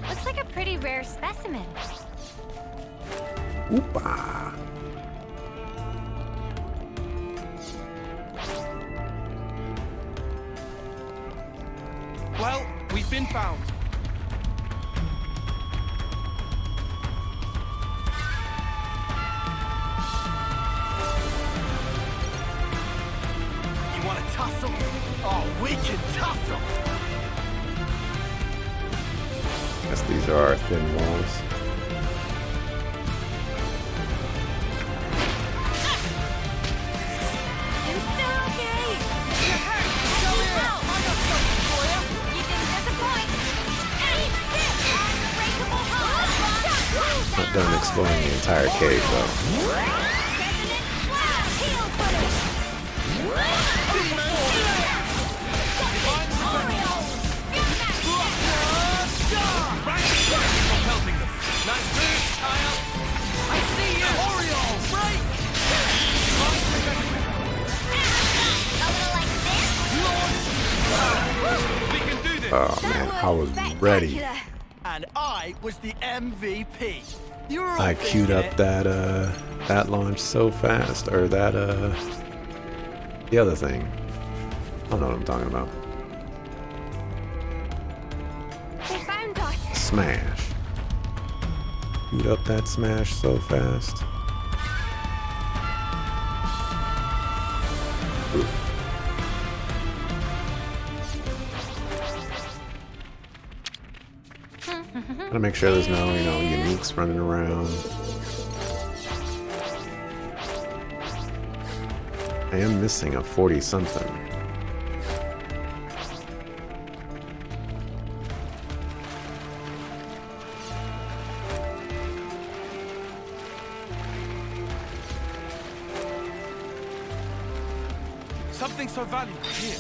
Looks like a pretty rare specimen. Oopa! Well, we've been found. You want to tussle? Oh, we can tussle! Guess these are our thin walls. You still okay? You're hurt. Come here. I got something for you! You didn't disappoint. Eat this unbreakable heart. Not done exploring the entire cave though. Resonant blast. Heel footage. Oreo. I'm helping them. Nice move, Kyle! I see you! Oreo, break! A little like this. We can do this! Oh man, I was ready. And I was the MVP. You were all I queued thinking up it. that launch so fast, or that the other thing. I don't know what I'm talking about. They found us. Smash. Queued up that smash so fast. Oof. Gotta make sure there's no, uniques running around. I am missing a 40-something. Something so valuable here.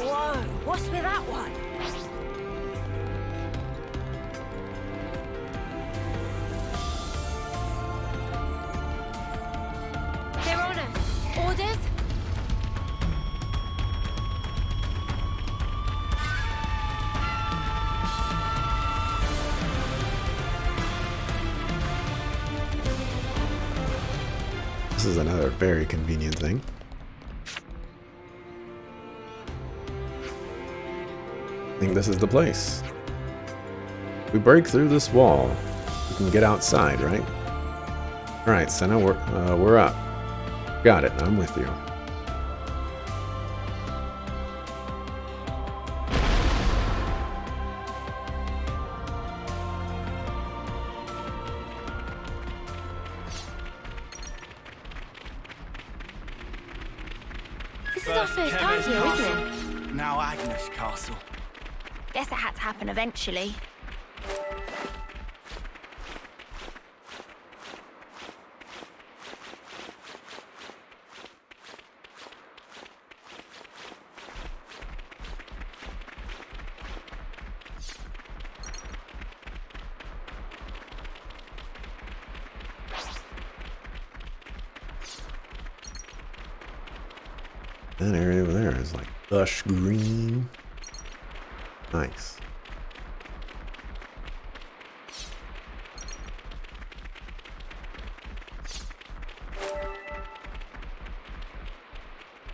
Whoa, what's with that one? They're on us. Orders? This is another very convenient thing. I think this is the place. We break through this wall. We can get outside, right? All right, Senna, we're up. Got it. I'm with you. This is our first time here, isn't it? Now Agnes Castle. Guess it had to happen eventually. That area over there is like lush green. Nice.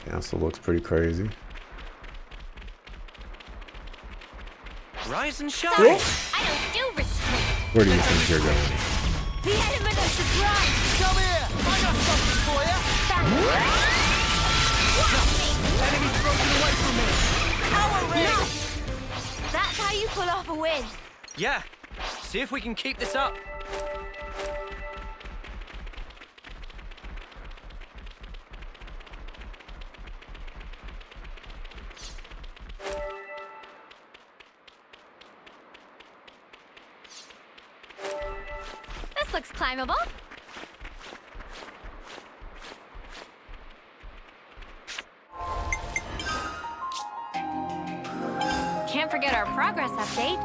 Castle looks pretty crazy. Rise and shine. I don't do restraint. Where do you think you're going? The element of surprise. Come here! I got something for you! Thanks. Enemy's broken away from me! Power ring! Nice. That's how you pull off a win. Yeah. See if we can keep this up. This looks climbable. Can't forget our progress update.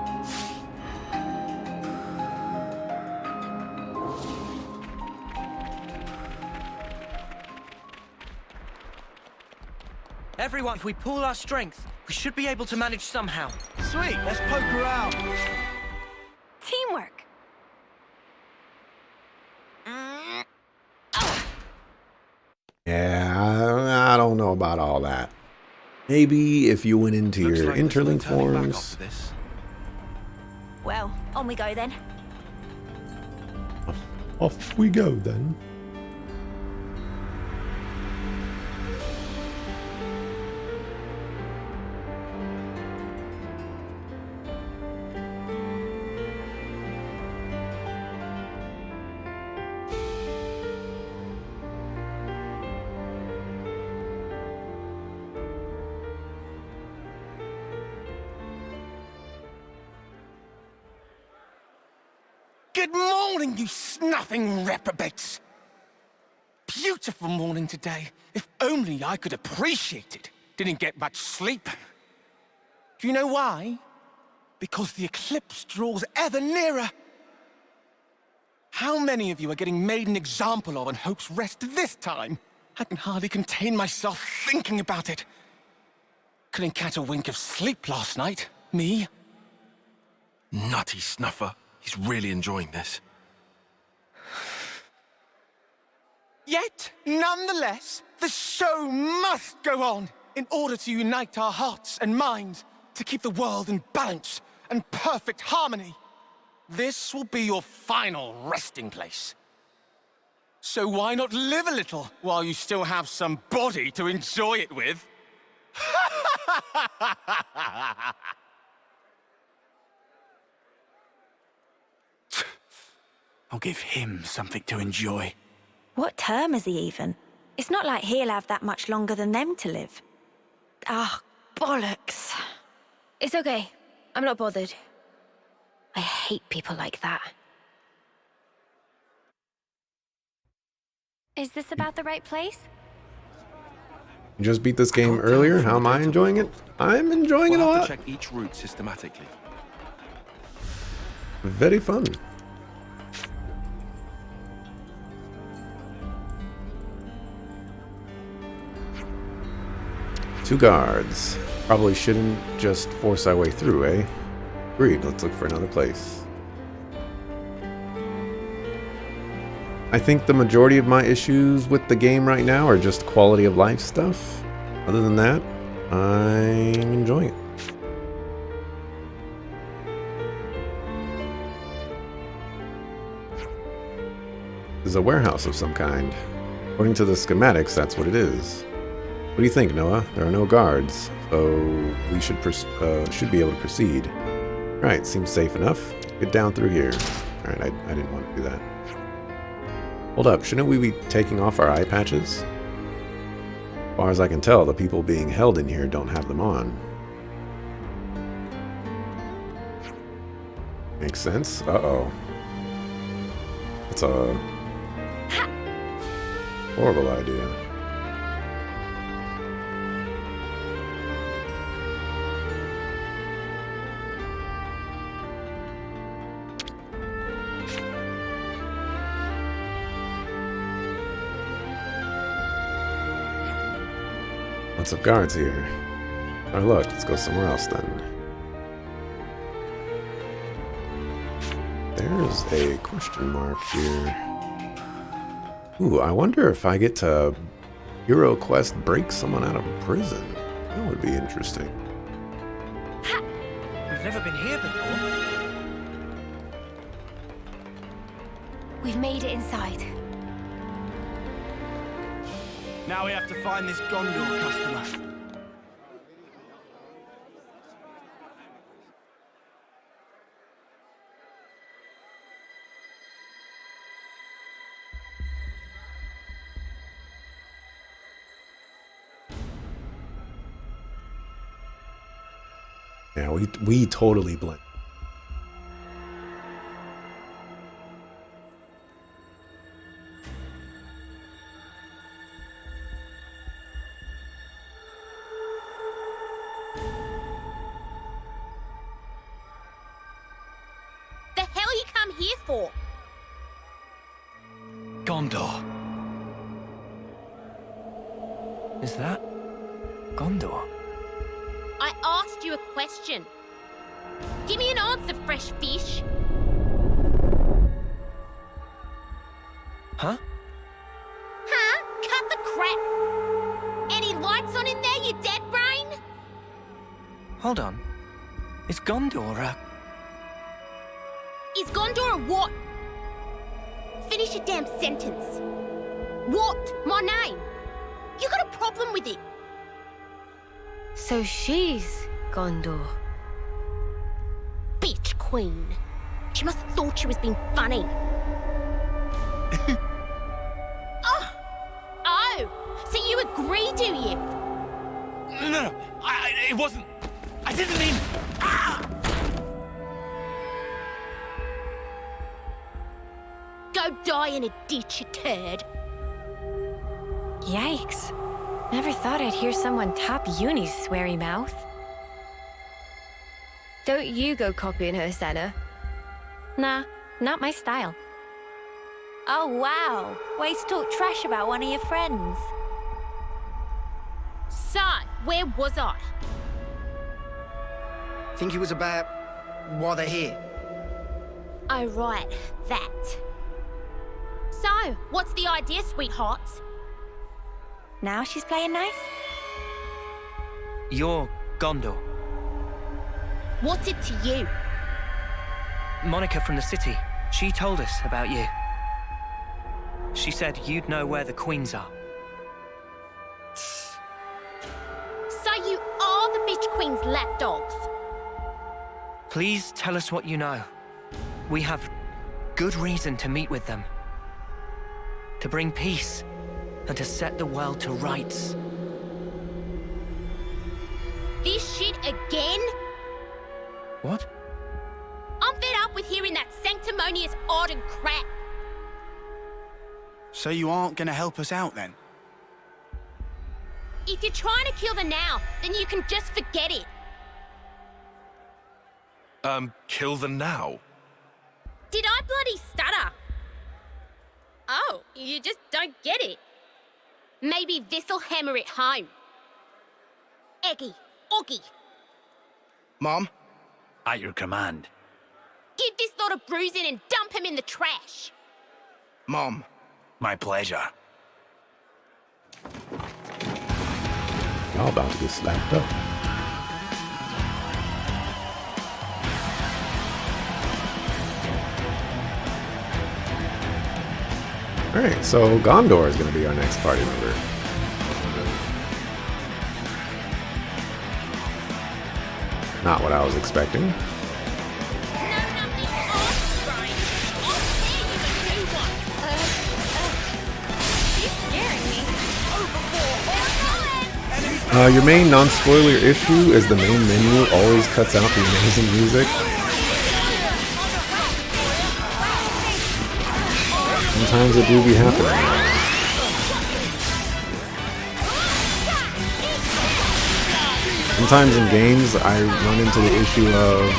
Everyone, if we pool our strength, we should be able to manage somehow. Sweet, let's poke around. Teamwork. Yeah, I don't know about all that. Maybe if you went into Looks your like there's no interlink turning back forms. after this. Well, on we go then. Off we go then. Good morning, you snuffing reprobates. Beautiful morning today. If only I could appreciate it. Didn't get much sleep. Do you know why? Because the eclipse draws ever nearer. How many of you are getting made an example of on Hope's Rest this time? I can hardly contain myself thinking about it. Couldn't catch a wink of sleep last night. Me? Nutty snuffer. He's really enjoying this. Yet, nonetheless, the show must go on in order to unite our hearts and minds to keep the world in balance and perfect harmony. This will be your final resting place. So why not live a little while you still have some body to enjoy it with? I'll give him something to enjoy. What term is he even? It's not like he'll have that much longer than them to live. Ah, bollocks. It's okay. I'm not bothered. I hate people like that. Is this about the right place? You just beat this game earlier. How am I enjoying it? I'm enjoying it a We'll have lot. to check each route systematically. Very fun. Two guards. Probably shouldn't just force our way through, eh? Agreed, let's look for another place. I think the majority of my issues with the game right now are just quality of life stuff. Other than that, I'm enjoying it. This is a warehouse of some kind. According to the schematics, that's what it is. What do you think, Noah? There are no guards, so we should be able to proceed. Right, seems safe enough. Get down through here. Alright, I didn't want to do that. Hold up, shouldn't we be taking off our eye patches? far as I can tell, the people being held in here don't have them on. Makes sense? Uh-oh. That's a horrible idea. Lots of guards here. Oh look, let's go somewhere else then. There's a question mark here. Ooh, I wonder if I get to Hero Quest break someone out of prison. That would be interesting. We've never been here before. We've made it inside. Now we have to find this Gondor customer. Yeah, we totally blend. The hell you come here for? Gondor. Is that Gondor? I asked you a question. Give me an answer, fresh fish. Huh? Huh? Cut the crap. Any lights on in there, you dead brain? Hold on. Is Gondor Is Gondor a what? Finish your damn sentence. What? My name? You got a problem with it? So she's Gondor. Bitch queen. She must have thought she was being funny. Oh, so you agree, do you? No, it wasn't. I didn't mean. Go die in a ditch, you turd. Yikes. Never thought I'd hear someone top Uni's sweary mouth. Don't you go copying her, Senna. Nah, not my style. Oh, wow. Way to talk trash about one of your friends. So, where was I? Think it was about why they're here. Oh, right, that. So, what's the idea, sweethearts? Now she's playing nice? You're Gondor. What's it to you? Monica from the city. She told us about you. She said you'd know where the queens are. So you are the bitch queen's lapdogs? Please tell us what you know. We have good reason to meet with them. To bring peace and to set the world to rights. This shit again? What? I'm fed up with hearing that sanctimonious Arden crap. So you aren't gonna help us out then? If you're trying to kill the now, then you can just forget it. Kill the now? Did I bloody stutter? Oh, you just don't get it. Maybe this'll hammer it home. Eggy, Oggy, Mom? At your command. give this lot a bruising and dump him in the trash. Mom. My pleasure. Y'all about to get slapped up. Alright, so Gondor is going to be our next party member. Not what I was expecting. No, nothing off, Brian. I'll tear you a new one. She's scaring me. Overhaul. Your main non-spoiler issue is the main menu always cuts out the amazing music. Sometimes it do be happening. Sometimes in games I run into the issue of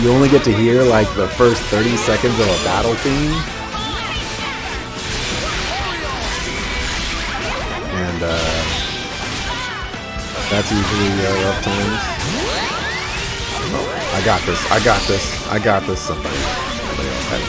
you only get to hear like the first 30 seconds of a battle theme. And that's usually rough times. Oh, I got this, I got this, I got this. Somebody else had it.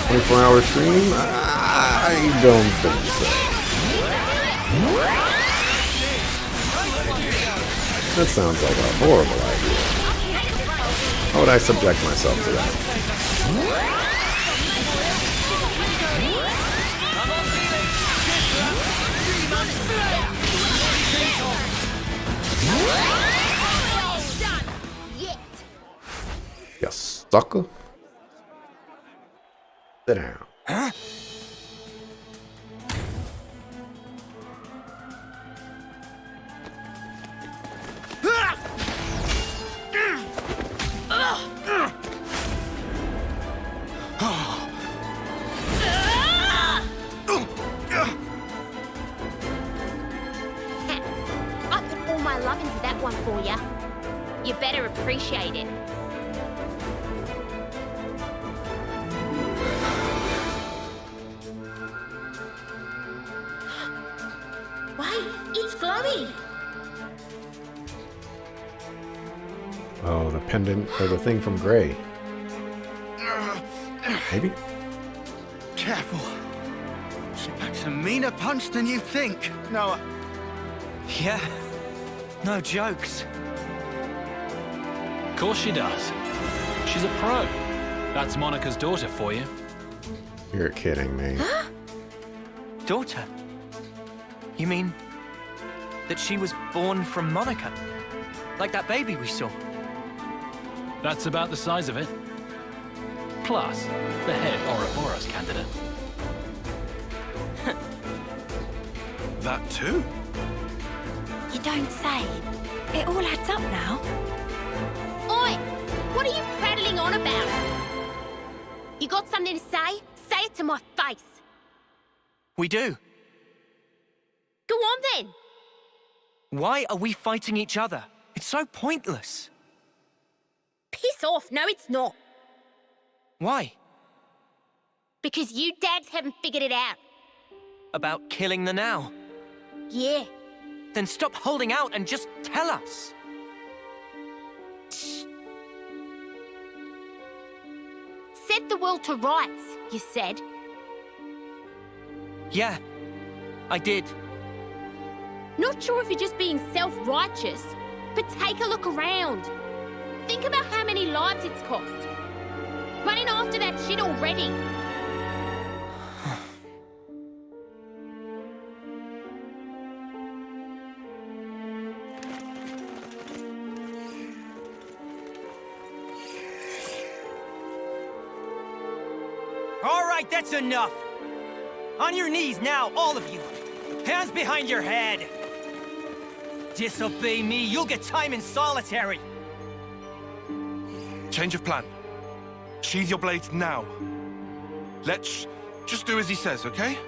24-hour stream? I don't think so. That sounds like a horrible idea. How would I subject myself to that? You sucker. Sit down. Huh? I put all my love into that one for you. You better appreciate it. It's glowing. Oh, the pendant or the thing from Grey. Maybe? Careful. She packs a meaner punch than you think, Noah. Yeah, no jokes. Of course she does. She's a pro. That's Monica's daughter for you. You're kidding me. Daughter? You mean that she was born from Monica? Like that baby we saw? That's about the size of it. Plus, the head Ouroboros candidate. That too? You don't say. It all adds up now. Oi! What are you prattling on about? You got something to say? Say it to my face. We do. Go on then. Why are we fighting each other? It's so pointless. Piss off. No, it's not. Why? Because you dads haven't figured it out. About killing the Now? Yeah. Then stop holding out and just tell us. Set the world to rights, you said. Yeah, I did. Not sure if you're just being self-righteous, but take a look around. Think about how many lives it's cost. Running after that shit already. All right, that's enough. On your knees now, all of you. Hands behind your head. Disobey me, you'll get time in solitary. Change of plan. Sheathe your blades now. Let's just do as he says, okay?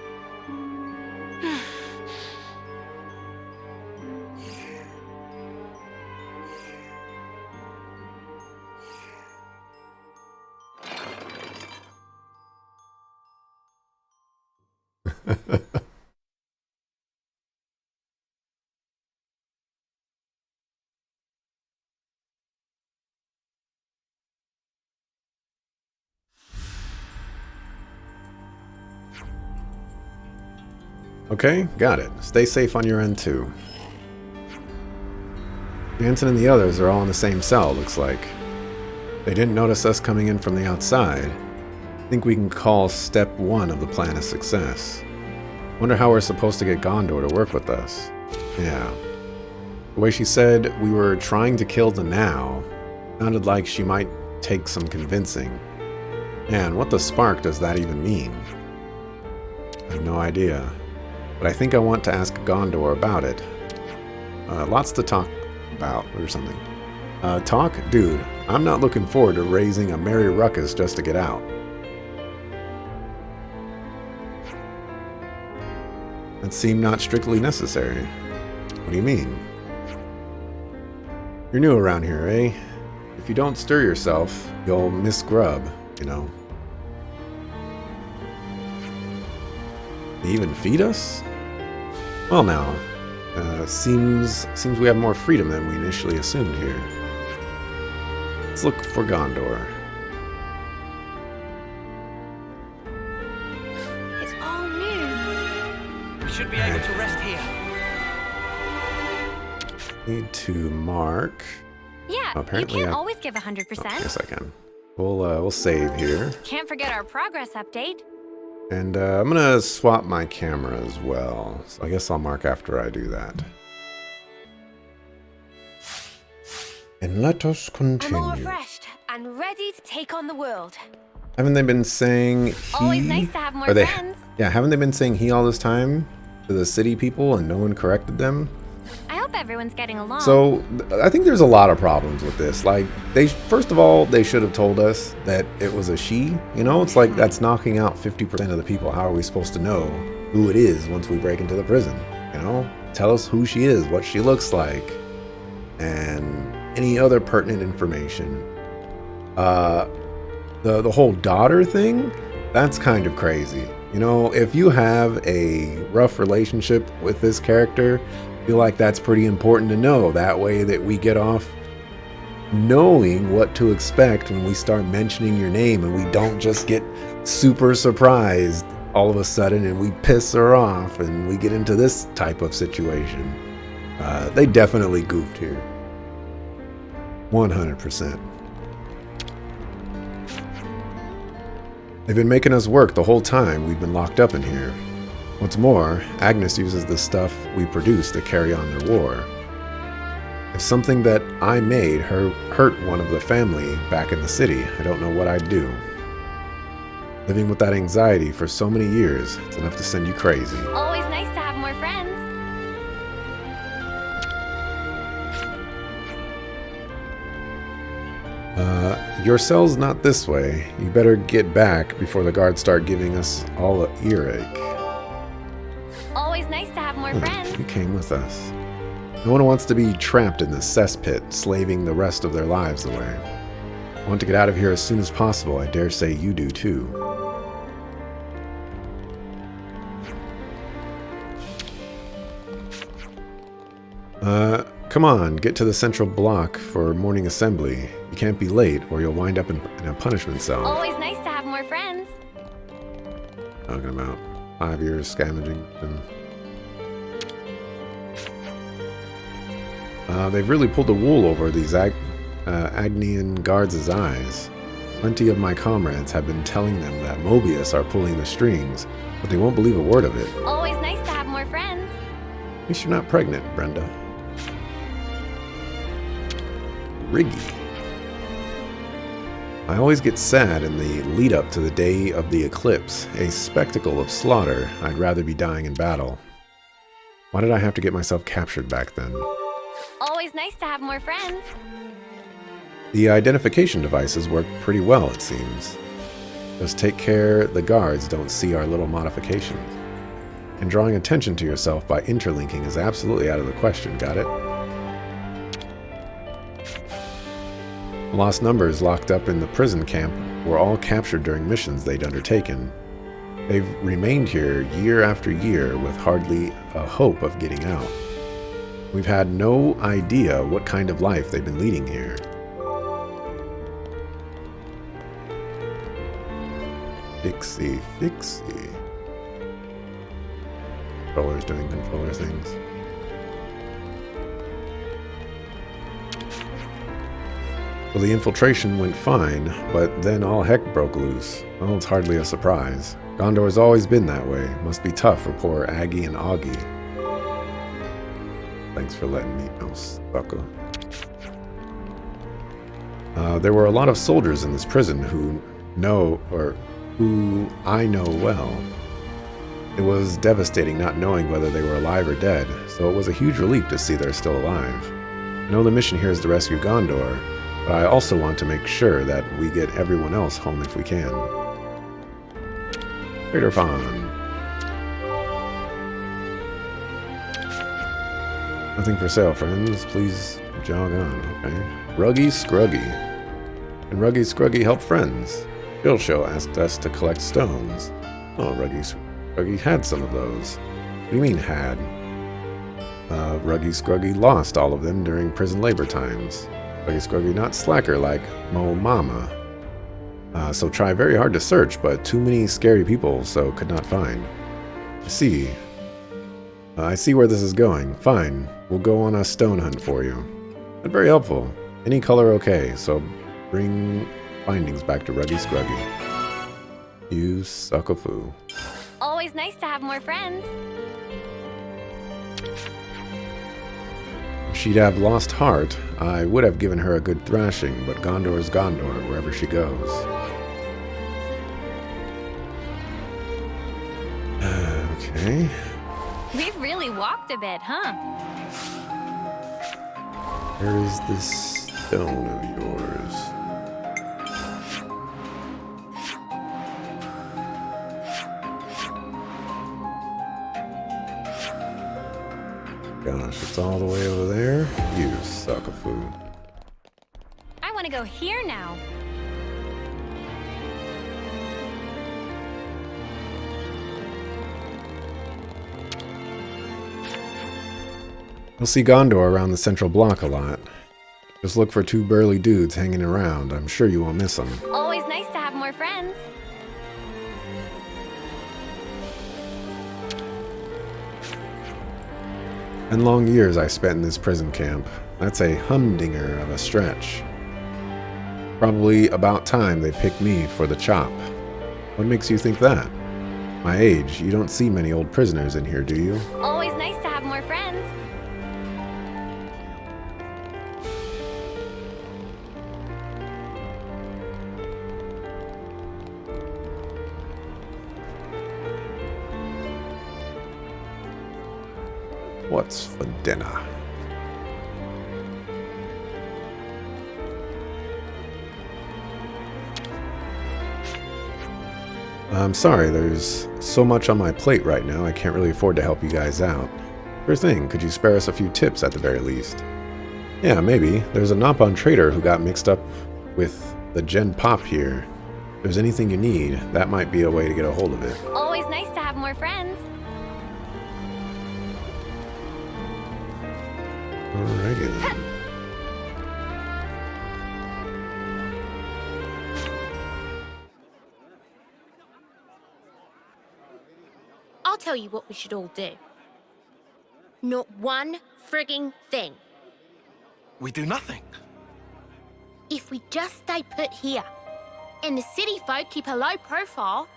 Okay, got it. Stay safe on your end too. Jansen and the others are all in the same cell, looks like. They didn't notice us coming in from the outside. I think we can call step 1 of the plan a success. Wonder how we're supposed to get Gondor to work with us. Yeah. The way she said we were trying to kill the Now sounded like she might take some convincing. Man, what the spark does that even mean? I have no idea. But I think I want to ask Gondor about it. Lots to talk about or something. Talk? Dude, I'm not looking forward to raising a merry ruckus just to get out. That seemed not strictly necessary. What do you mean? You're new around here, eh? If you don't stir yourself, you'll miss grub, you know. They even feed us? Well now, seems we have more freedom than we initially assumed here. Let's look for Gondor. It's all new. We should be able to rest here. Need to mark. Yeah, Apparently you can't I- always give 100%. Yes, I can. We'll save here. Can't forget our progress update. And I'm gonna swap my camera as well. So I guess I'll mark after I do that. And let us I'm all continue. refreshed and ready to take on the world. Haven't they been saying he? Always nice to have more Are they- friends. Yeah, haven't they been saying he all this time to the city people and no one corrected them? I hope everyone's getting along. So I think there's a lot of problems with this. Like, first of all, they should have told us that it was a she. You know, it's like that's knocking out 50% of the people. How are we supposed to know who it is once we break into the prison? You know, tell us who she is, what she looks like, and any other pertinent information. The whole daughter thing, that's kind of crazy. You know, if you have a rough relationship with this character, I feel like that's pretty important to know. That way that we get off knowing what to expect when we start mentioning your name and we don't just get super surprised all of a sudden and we piss her off and we get into this type of situation. They definitely goofed here. 100%. They've been making us work the whole time we've been locked up in here. What's more, Agnes uses the stuff we produce to carry on their war. If something that I made hurt one of the family back in the city, I don't know what I'd do. Living with that anxiety for so many years, it's enough to send you crazy. Always nice to have more friends. Your cell's not this way. You better get back before the guards start giving us all an earache. Always nice to have more friends. You came with us. No one wants to be trapped in this cesspit, slaving the rest of their lives away. I want to get out of here as soon as possible. I dare say you do too. Come on, get to the central block for morning assembly. You can't be late or you'll wind up in a punishment cell. Always nice to have more friends. Talking about 5 years scavenging. They've really pulled the wool over these Agnian guards' eyes. Plenty of my comrades have been telling them that Mobius are pulling the strings, but they won't believe a word of it. Always nice to have more friends. At least you're not pregnant, Brenda. Riggy. I always get sad in the lead up to the day of the eclipse, a spectacle of slaughter. I'd rather be dying in battle. Why did I have to get myself captured back then? Always nice to have more friends. The identification devices work pretty well, it seems. Just take care the guards don't see our little modifications. And drawing attention to yourself by interlinking is absolutely out of the question, got it? The lost numbers locked up in the prison camp were all captured during missions they'd undertaken. They've remained here year after year with hardly a hope of getting out. We've had no idea what kind of life they've been leading here. Fixie. Controllers doing controller things. Well, the infiltration went fine, but then all heck broke loose. Well, it's hardly a surprise. Gondor's always been that way. Must be tough for poor Aggie and Augie. Thanks for letting me know, sucker. There were a lot of soldiers in this prison who I know well. It was devastating not knowing whether they were alive or dead, so it was a huge relief to see they're still alive. I know the mission here is to rescue Gondor, but I also want to make sure that we get everyone else home if we can. Crater Pond. Nothing for sale, friends. Please jog on, okay. Ruggy Scruggy. And Ruggy Scruggy help friends. Show asked us to collect stones. Oh, Ruggy Scruggy had some of those. What do you mean had? Ruggy Scruggy lost all of them during prison labor times. Ruggy Scruggy not slacker like Mo Mama. So try very hard to search, but too many scary people, so could not find. I see where this is going. Fine, we'll go on a stone hunt for you. Not very helpful. Any color okay, so bring findings back to Ruggy Scruggy. You suck a foo. Always nice to have more friends. If she'd have lost heart, I would have given her a good thrashing, but Gondor's Gondor wherever she goes. Okay. We've really walked a bit, huh? Where is this stone of yours? Gosh, it's all the way over there? You suck a food. I want to go here now. You'll see Gondor around the central block a lot. Just look for two burly dudes hanging around. I'm sure you won't miss them. Always nice to have more friends. And long years I spent in this prison camp. That's a humdinger of a stretch. Probably about time they picked me for the chop. What makes you think that? My age, you don't see many old prisoners in here, do you? Always nice to have more friends. What's for dinner? I'm sorry, there's so much on my plate right now, I can't really afford to help you guys out. Sure thing, could you spare us a few tips at the very least? Yeah, maybe. There's a Nopon trader who got mixed up with the Gen Pop here. If there's anything you need, that might be a way to get a hold of it. Always nice to have more friends. Alrighty then. I'll tell you what we should all do. Not one frigging thing. We do nothing. If we just stay put here, and the city folk keep a low profile,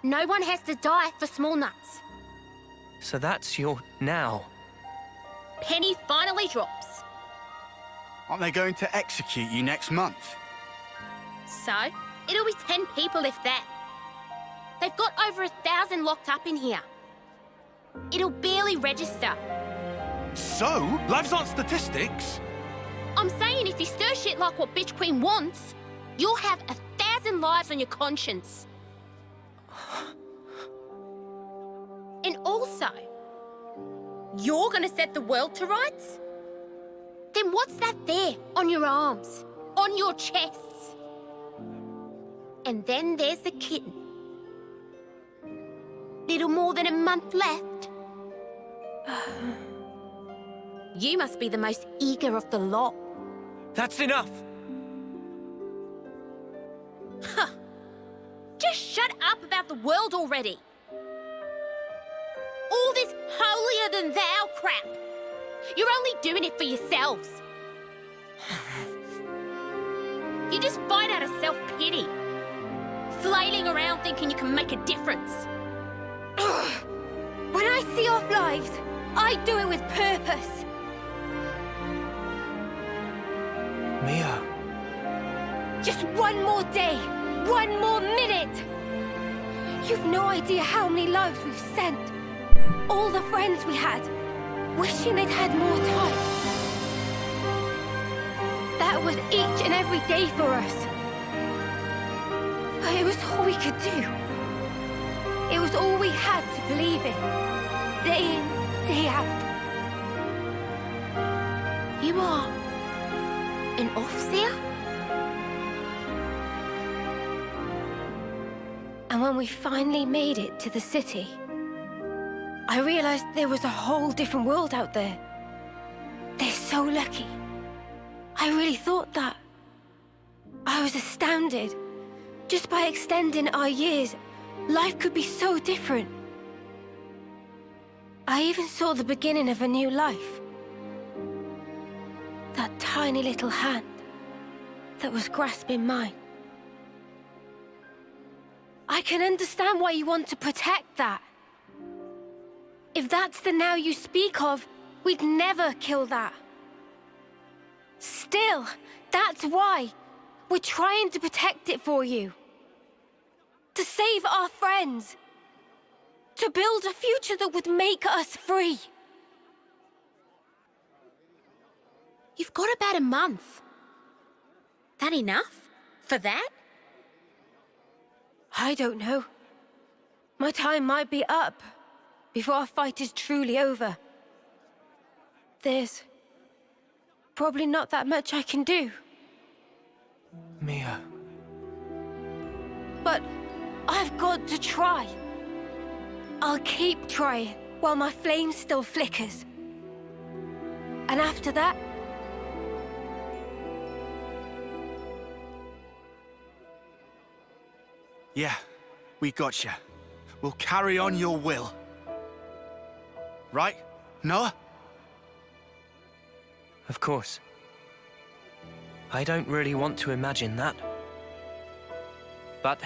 no one has to die for small nuts. So that's your now. Penny finally drops. Aren't they going to execute you next month? So, it'll be 10 people if that. They've got over 1,000 locked up in here. It'll barely register. So? Lives aren't statistics? I'm saying if you stir shit like what Bitch Queen wants, you'll have 1,000 lives on your conscience. And also, you're gonna set the world to rights? Then what's that there on your arms, on your chests? And then there's the kitten. Little more than a month left. You must be the most eager of the lot. That's enough. Huh. Just shut up about the world already. All this holier-than-thou crap. You're only doing it for yourselves. You just fight out of self-pity. Flailing around thinking you can make a difference. When I see off lives, I do it with purpose. Mia. Just one more day, one more minute. You've no idea how many lives we've sent. All the friends we had, wishing they'd had more time. That was each and every day for us. But it was all we could do. It was all we had to believe in. Day in, day out. You are an Offseer? And when we finally made it to the city, I realized there was a whole different world out there. They're so lucky. I really thought that. I was astounded. Just by extending our years, life could be so different. I even saw the beginning of a new life. That tiny little hand that was grasping mine. I can understand why you want to protect that. If that's the now you speak of, we'd never kill that. Still, that's why we're trying to protect it for you. To save our friends. To build a future that would make us free. You've got about a month. That enough? For that? I don't know. My time might be up before our fight is truly over. There's probably not that much I can do. Mia. But I've got to try. I'll keep trying while my flame still flickers. And after that, Yeah, we gotcha. We'll carry on your will. Right, Noah? Of course. I don't really want to imagine that. But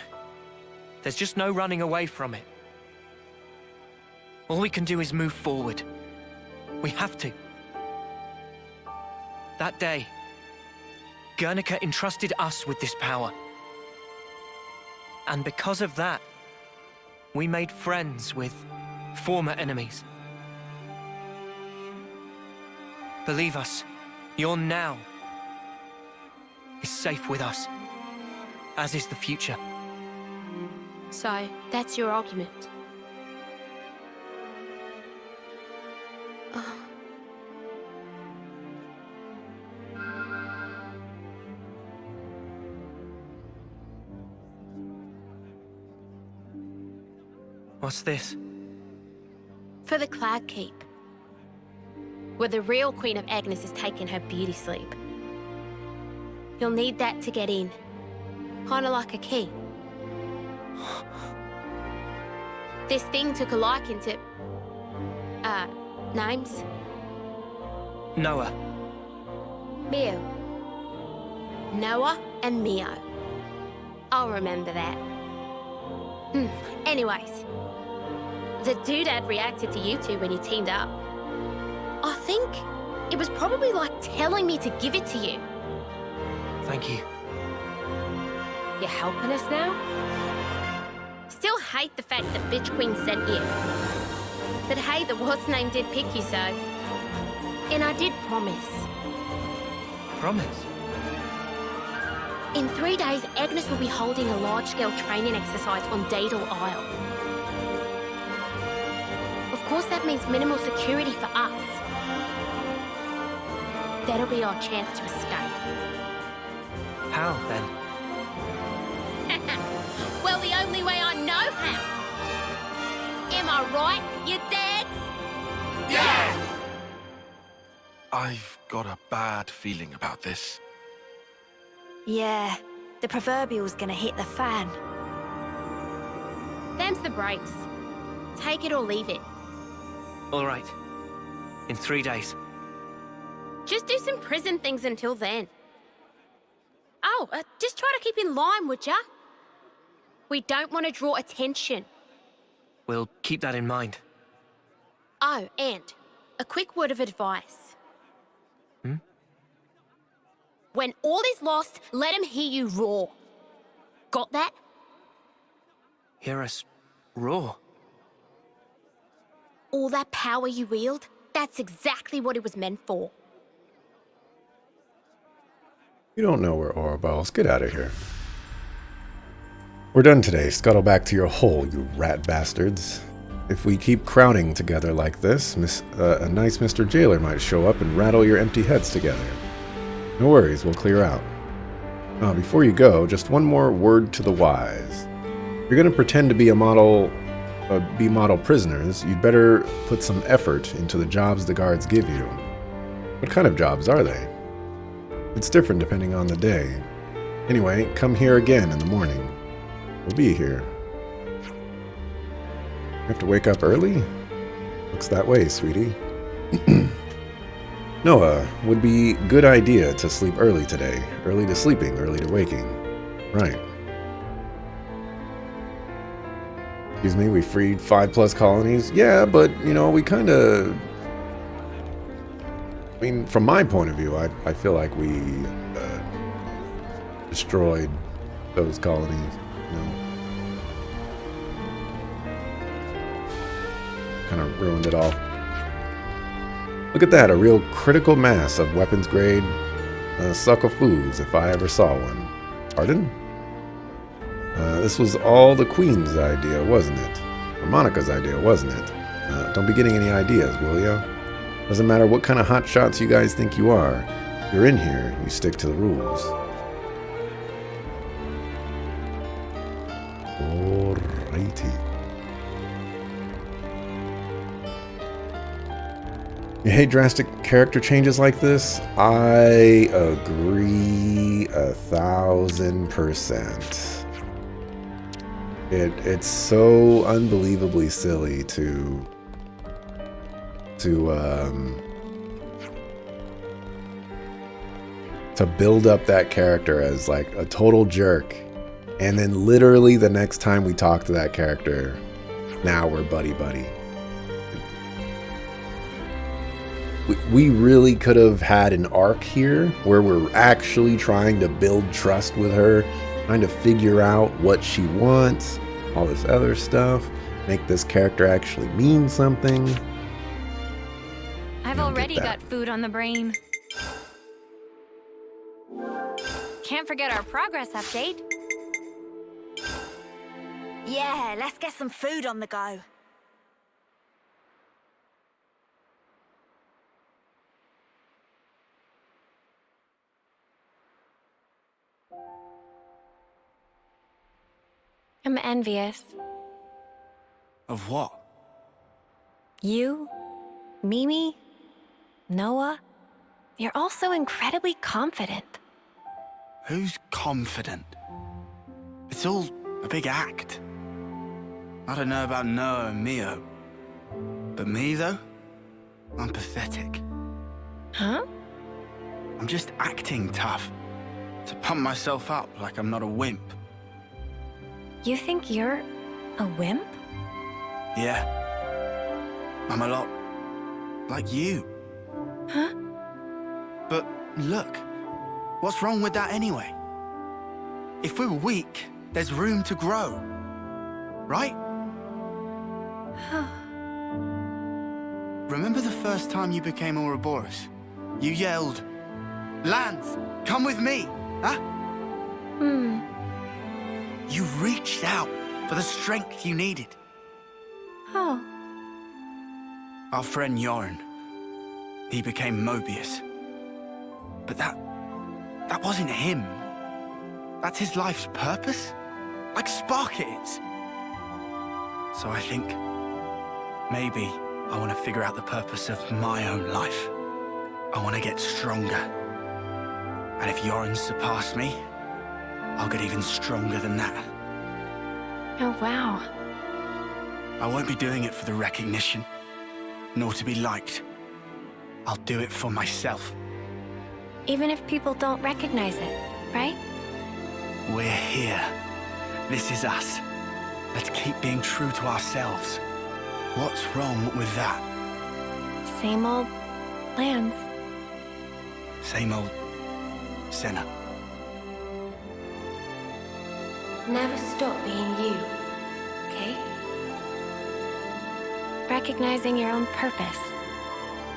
there's just no running away from it. All we can do is move forward. We have to. That day, Guernica entrusted us with this power. And because of that, we made friends with former enemies. Believe us, your now is safe with us, as is the future. So, that's your argument. What's this? For the Cloud Keep, where the real Queen of Agnes is taking her beauty sleep. You'll need that to get in. Kinda like a key. This thing took a liking to... names? Noah. Mio. Noah and Mio. I'll remember that. Anyways. The doodad reacted to you two when you teamed up. I think it was probably like telling me to give it to you. Thank you. you're helping us now? Still hate the fact that Bitch Queen sent you. But hey, the what's name did pick you, so... And I did promise. Promise? In 3 days, Agnes will be holding a large-scale training exercise on Daedal Isle. Of course, that means minimal security for us. That'll be our chance to escape. How, then? Well, the only way I know how. Am I right, you dads? Yeah! I've got a bad feeling about this. Yeah, the proverbial's gonna hit the fan. Them's the breaks. Take it or leave it. All right. In 3 days. Just do some prison things until then. Oh, just try to keep in line, would ya? We don't want to draw attention. We'll keep that in mind. Oh, and a quick word of advice. Hmm? When all is lost, let him hear you roar. Got that? Hear us roar. All that power you wield, that's exactly what it was meant for. You don't know where Ouroboros. Get out of here. We're done today. Scuttle back to your hole, you rat bastards. If we keep crowding together like this, a nice Mr. Jailer might show up and rattle your empty heads together. No worries, we'll clear out. Before you go, just one more word to the wise. If you're going to pretend to be model prisoners, you'd better put some effort into the jobs the guards give you. What kind of jobs are they? It's different depending on the day. Anyway, come here again in the morning. We'll be here. You have to wake up early? Looks that way, sweetie. Noah, would be good idea to sleep early today. Early to sleeping, early to waking. Right. Excuse me, we freed 5+ colonies? Yeah, but, you know, we kind of... I mean, from my point of view, I feel like we destroyed those colonies, you know. Kind of ruined it all. Look at that, a real critical mass of weapons grade suckle foos, if I ever saw one. Pardon? This was all the Queen's idea, wasn't it? Or Monica's idea, wasn't it? Don't be getting any ideas, will ya? Doesn't matter what kind of hot shots you guys think you are. If you're in here, you stick to the rules. Alrighty. You hate drastic character changes like this? I agree 1000%. It's so unbelievably silly to build up that character as like a total jerk, and then literally the next time we talk to that character, now we're buddy-buddy. We really could have had an arc here where we're actually trying to build trust with her, trying to figure out what she wants, all this other stuff, make this character actually mean something. I've already got food on the brain. Can't forget our progress update. Yeah, let's get some food on the go. I'm envious. Of what? You, Mimi, Noah, you're all so incredibly confident. Who's confident? It's all a big act. I don't know about Noah and Mio. But me, though? I'm pathetic. Huh? I'm just acting tough. To pump myself up like I'm not a wimp. You think you're a wimp? Yeah. I'm a lot like you. Huh? But look, what's wrong with that anyway? If we're weak, there's room to grow. Right? Remember the first time you became Ouroboros? You yelled, "Lance, come with me!" Huh? You reached out for the strength you needed. Oh. Our friend Yoren, he became Mobius. But that wasn't him. That's his life's purpose? Like Spark it is. So I think maybe I want to figure out the purpose of my own life. I want to get stronger. And if Yoren surpassed me, I'll get even stronger than that. Oh, wow. I won't be doing it for the recognition, nor to be liked. I'll do it for myself. Even if people don't recognize it, right? We're here. This is us. Let's keep being true to ourselves. What's wrong with that? Same old plans. Same old Senna. Never stop being you, okay? Recognizing your own purpose.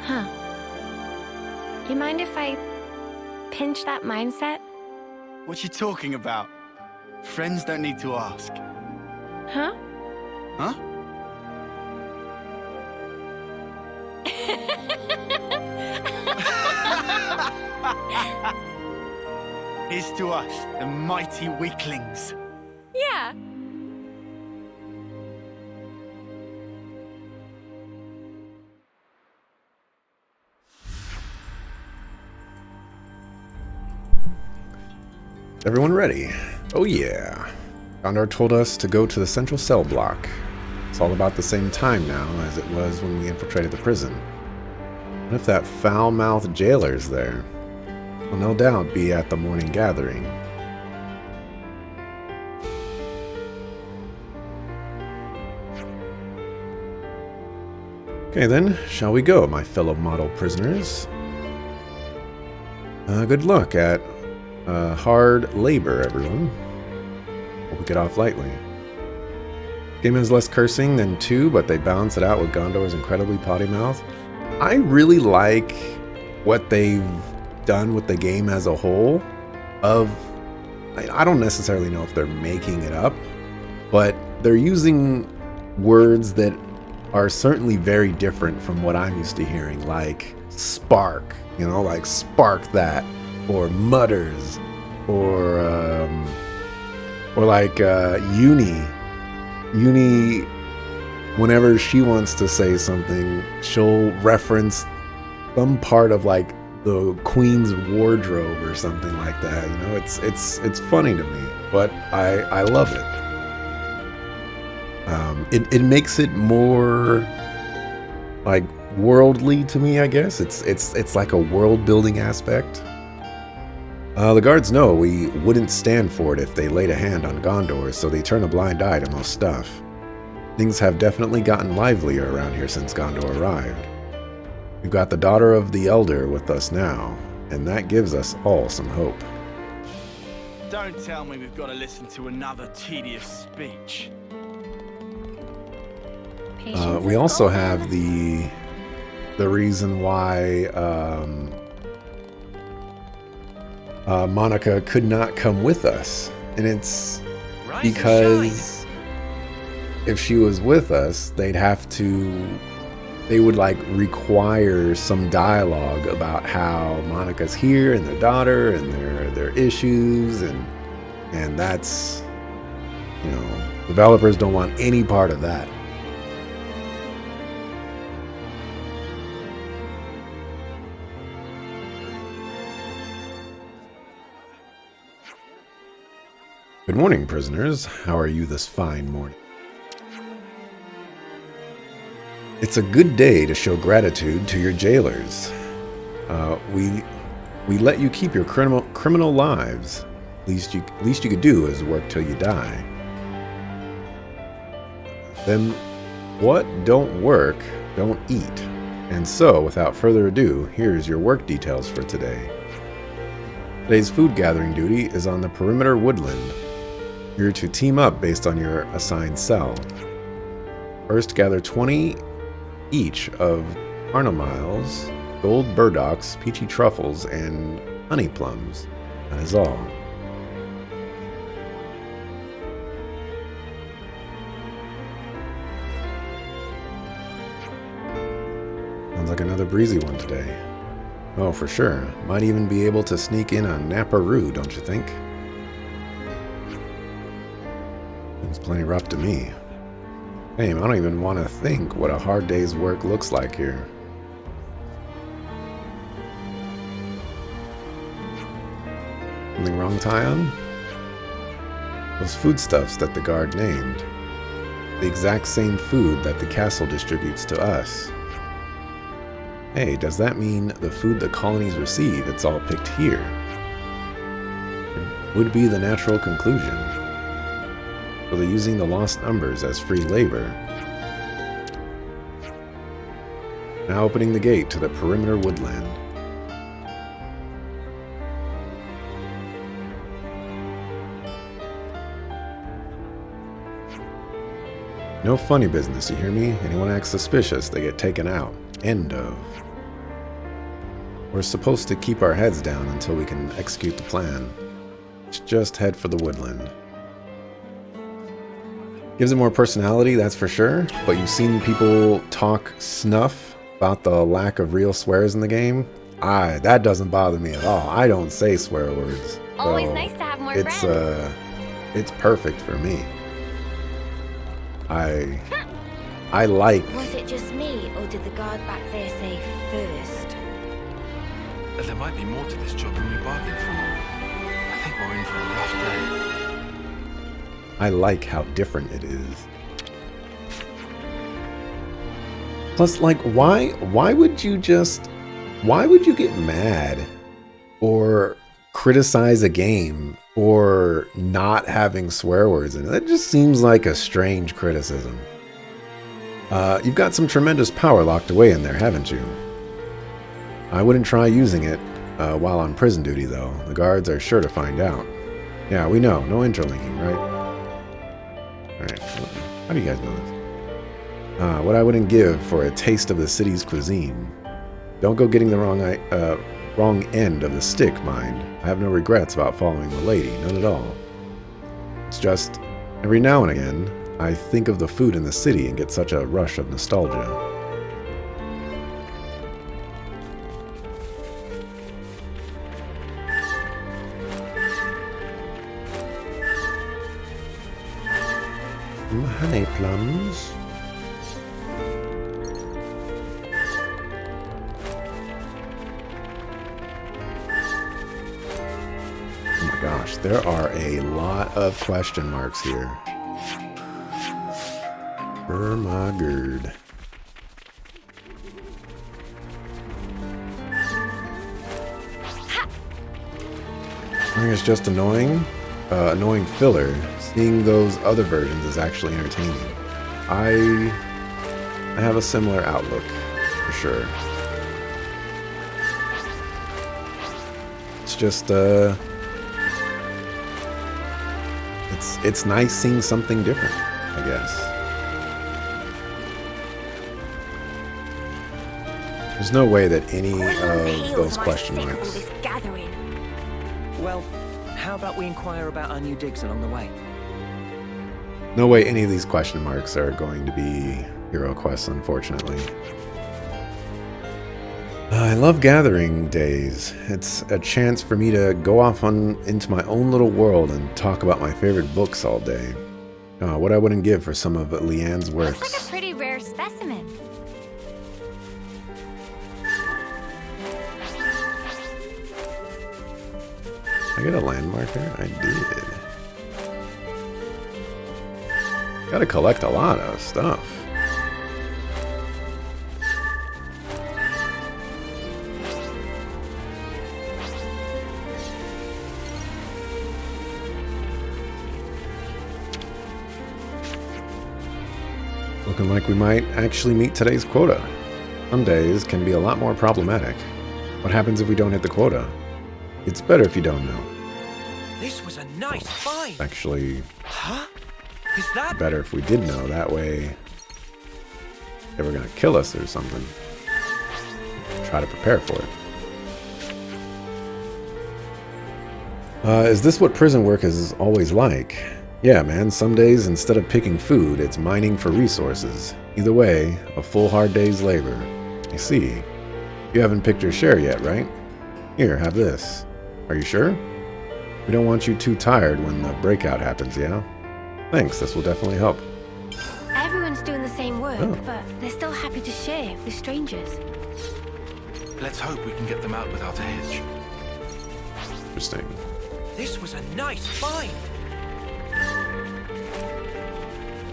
Huh. You mind if I pinch that mindset? What you talking about? Friends don't need to ask. Huh? Huh? Here's to us, the mighty weaklings. Yeah. Everyone ready? Oh yeah. Gondor told us to go to the central cell block. It's all about the same time now as it was when we infiltrated the prison. What if that foul-mouthed jailer's there? He'll no doubt be at the morning gathering. Okay then, shall we go, my fellow model prisoners? Good luck at hard labor, everyone. Hope we get off lightly. Game has less cursing than 2, but they balance it out with Gondor's incredibly potty mouth. I really like what they've done with the game as a whole. I don't necessarily know if they're making it up, but they're using words that are certainly very different from what I'm used to hearing, like spark, like spark that, or mutters, or like Uni, whenever she wants to say something, she'll reference some part of like the Queen's wardrobe or something like that. It's funny to me, but I love it. It makes it more like worldly to me, I guess. It's like a world building aspect. The guards know we wouldn't stand for it if they laid a hand on Gondor, so they turn a blind eye to most stuff. Things have definitely gotten livelier around here since Gondor arrived. We've got the daughter of the Elder with us now, and that gives us all some hope. Don't tell me we've got to listen to another tedious speech. We also have the reason why Monica could not come with us, and it's because if she was with us, they would like require some dialogue about how Monica's here and their daughter and their issues, and that's, developers don't want any part of that. Good morning, prisoners. How are you this fine morning? It's a good day to show gratitude to your jailers. We let you keep your criminal lives. Least you could do is work till you die. Then what don't work, don't eat. And so, without further ado, here's your work details for today. Today's food gathering duty is on the perimeter woodland. You're to team up based on your assigned cell. First, gather 20 each of carnamiles, gold burdocks, peachy truffles, and honey plums. That is all. Sounds like another breezy one today. Oh, for sure. Might even be able to sneak in a naparoo, don't you think? Seems plenty rough to me. Damn, I don't even want to think what a hard day's work looks like here. Something wrong, Tyon? Those foodstuffs that the guard named. The exact same food that the castle distributes to us. Hey, does that mean the food the colonies receive, it's all picked here? would be the natural conclusion. So they're using the lost numbers as free labor. Now opening the gate to the perimeter woodland. No funny business, you hear me? Anyone acts suspicious, they get taken out. End of. We're supposed to keep our heads down until we can execute the plan. Let's just head for the woodland. Gives it more personality, that's for sure, but you've seen people talk snuff about the lack of real swears in the game. That doesn't bother me at all. I don't say swear words. Always nice to have more friends. It's perfect for me. I like... Was it just me, or did the guard back there say first? There might be more to this job than we bargained for. I think we're in for a rough day. I like how different it is. Plus, like, why would you get mad or criticize a game for not having swear words in it? That just seems like a strange criticism. You've got some tremendous power locked away in there, haven't you? I wouldn't try using it while on prison duty, though. The guards are sure to find out. Yeah, we know. No interlinking, right? Alright. How do you guys know this? What I wouldn't give for a taste of the city's cuisine. Don't go getting the wrong end of the stick, mind. I have no regrets about following the lady, none at all. It's just, every now and again, I think of the food in the city and get such a rush of nostalgia. Honey plums. Oh my gosh, there are a lot of question marks here. For my gird. I think it's just annoying. Annoying filler. Seeing those other versions is actually entertaining. I have a similar outlook, for sure. It's just, it's nice seeing something different, I guess. There's no way that any of those question marks... Well, how about we inquire about our new digs along the way? No way any of these question marks are going to be hero quests, unfortunately. I love gathering days. It's a chance for me to go off into my own little world and talk about my favorite books all day. What I wouldn't give for some of Leanne's works. Looks like a pretty rare specimen. I get a landmark here? I did. Gotta collect a lot of stuff. Looking like we might actually meet today's quota. Some days can be a lot more problematic. What happens if we don't hit the quota? It's better if you don't know. This was a nice find. Actually, huh? Is that better if we did know. That way, they were gonna kill us or something. Try to prepare for it. Is this what prison work is always like? Yeah, man. Some days, instead of picking food, it's mining for resources. Either way, a full hard day's labor. I see. You haven't picked your share yet, right? Here, have this. Are you sure? We don't want you too tired when the breakout happens, yeah? Thanks, this will definitely help. Everyone's doing the same work, but they're still happy to share with strangers. Let's hope we can get them out without a hitch. Interesting. This was a nice find.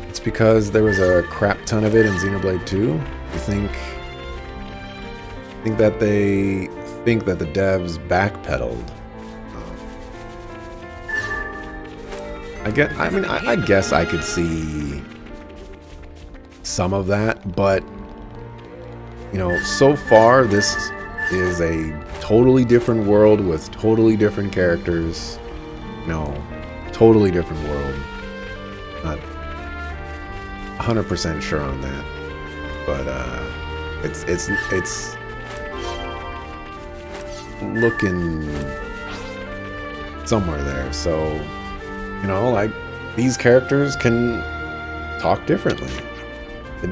It's because there was a crap ton of it in Xenoblade 2. You think that they think that the devs backpedaled. I guess I could see some of that, but you know, so far this is a totally different world with totally different characters. No, totally different world. Not 100% sure on that, but it's looking somewhere there. So, you know, like, these characters can talk differently.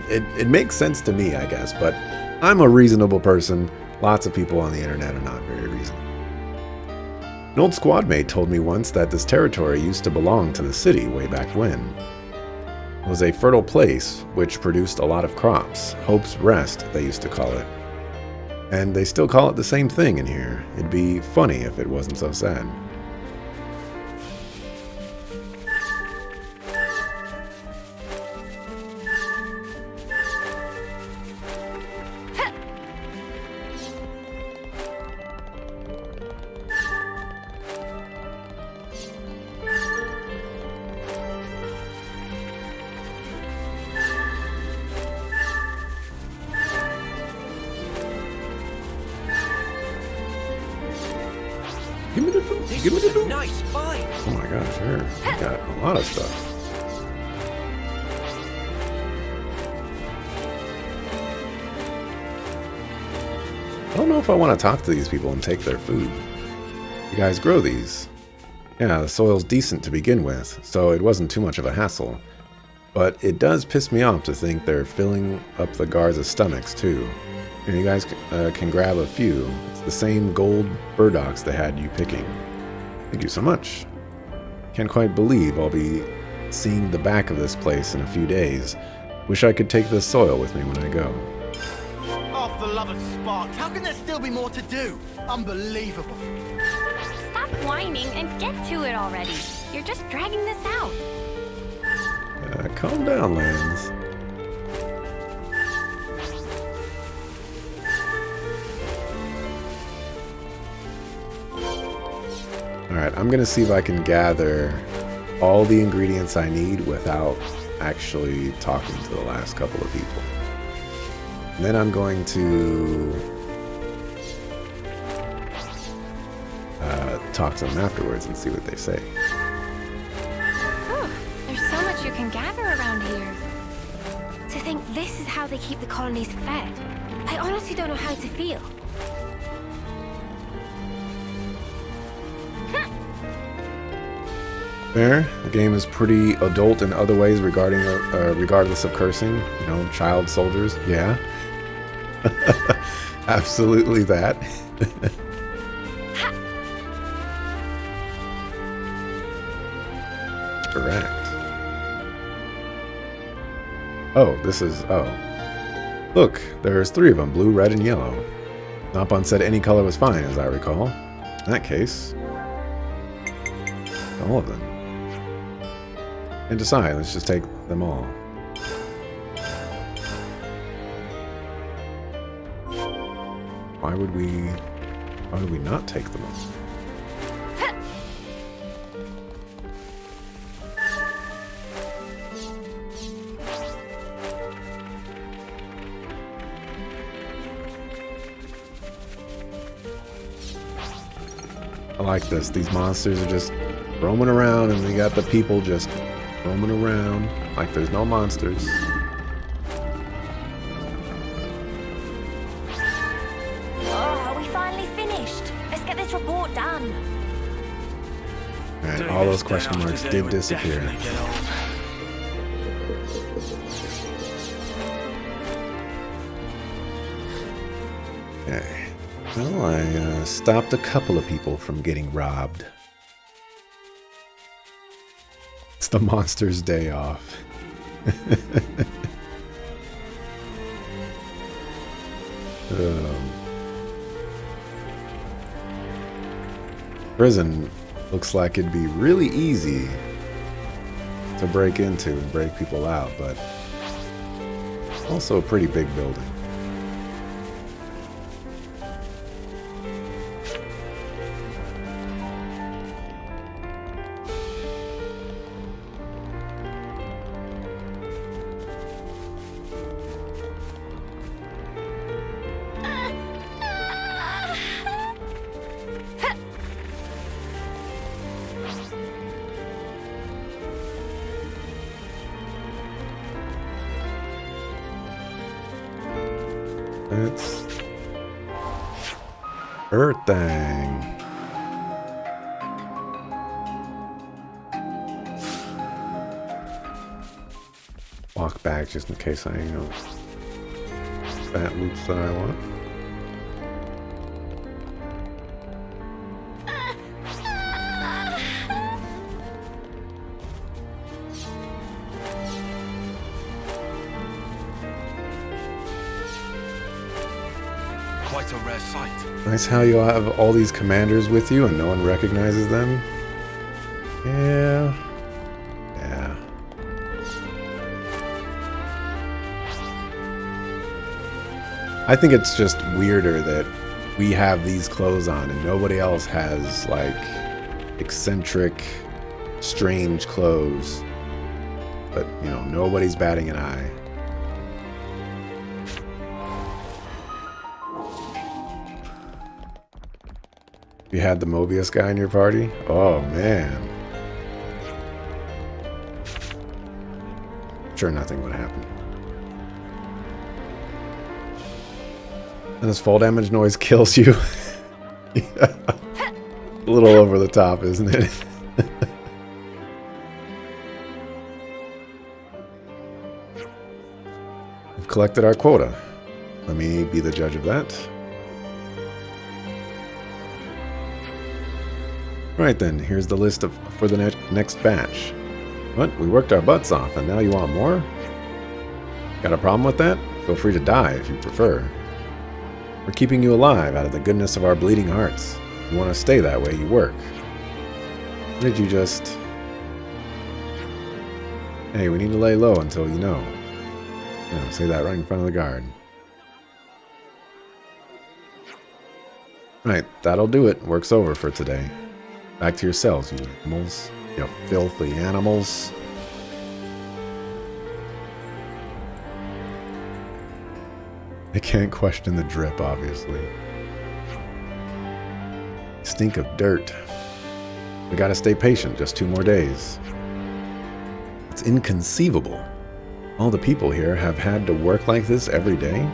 It makes sense to me, I guess, but I'm a reasonable person. Lots of people on the internet are not very reasonable. An old squad mate told me once that this territory used to belong to the city way back when. It was a fertile place which produced a lot of crops. Hope's Rest, they used to call it. And they still call it the same thing in here. It'd be funny if it wasn't so sad. Give me the loot. Give me the loot. Nice find. Oh my gosh, here. We got a lot of stuff. I don't know if I want to talk to these people and take their food. You guys grow these. Yeah, the soil's decent to begin with, so it wasn't too much of a hassle. But it does piss me off to think they're filling up the guards' stomachs, too. Here, you guys can grab a few. It's the same gold burdocks they had you picking. Thank you so much. Can't quite believe I'll be seeing the back of this place in a few days. Wish I could take this soil with me when I go. Oh, for the love of Spark, how can there still be more to do? Unbelievable. Stop whining and get to it already. You're just dragging this out. Calm down, Lance. Alright, I'm gonna see if I can gather all the ingredients I need without actually talking to the last couple of people. And then I'm going to talk to them afterwards and see what they say. There's so much you can gather around here. To think this is how they keep the colonies fed. I honestly don't know how to feel. There, the game is pretty adult in other ways regarding regardless of cursing. You know, child soldiers, yeah. Absolutely that. Correct. Oh, Look, there's 3 of them, blue, red, and yellow. Napon said any color was fine, as I recall. In that case, all of them. And decide, let's just take them all. Why would we not take them all? I like this. These monsters are just roaming around, and we got the people just roaming around like there's no monsters. Oh, we finally finished. Let's get this report done. Alright, all those question marks did disappear. Okay. Well, I stopped a couple of people from getting robbed. It's the monster's day off. Prison looks like it'd be really easy to break into and break people out, but also a pretty big building. It's Earth thing. Walk back just in case I fat loops that I want. Quite a rare sight. Nice how you have all these commanders with you and no one recognizes them. Yeah. Yeah. I think it's just weirder that we have these clothes on and nobody else has, like, eccentric, strange clothes. But, you know, nobody's batting an eye. You had the Mobius guy in your party? Oh, man. Sure, nothing would happen. And this fall damage noise kills you. Yeah. A little over the top, isn't it? We've collected our quota. Let me be the judge of that. Right then, here's the list for the next batch. What? We worked our butts off, and now you want more? Got a problem with that? Feel free to die if you prefer. We're keeping you alive out of the goodness of our bleeding hearts. You want to stay that way, you work. Or did you just... Hey, we need to lay low until you know. Yeah, say that right in front of the guard. Right, that'll do it. Work's over for today. Back to yourselves, you animals. You filthy animals. They can't question the drip, obviously. Stink of dirt. We gotta stay patient, just 2 more days. It's inconceivable. All the people here have had to work like this every day.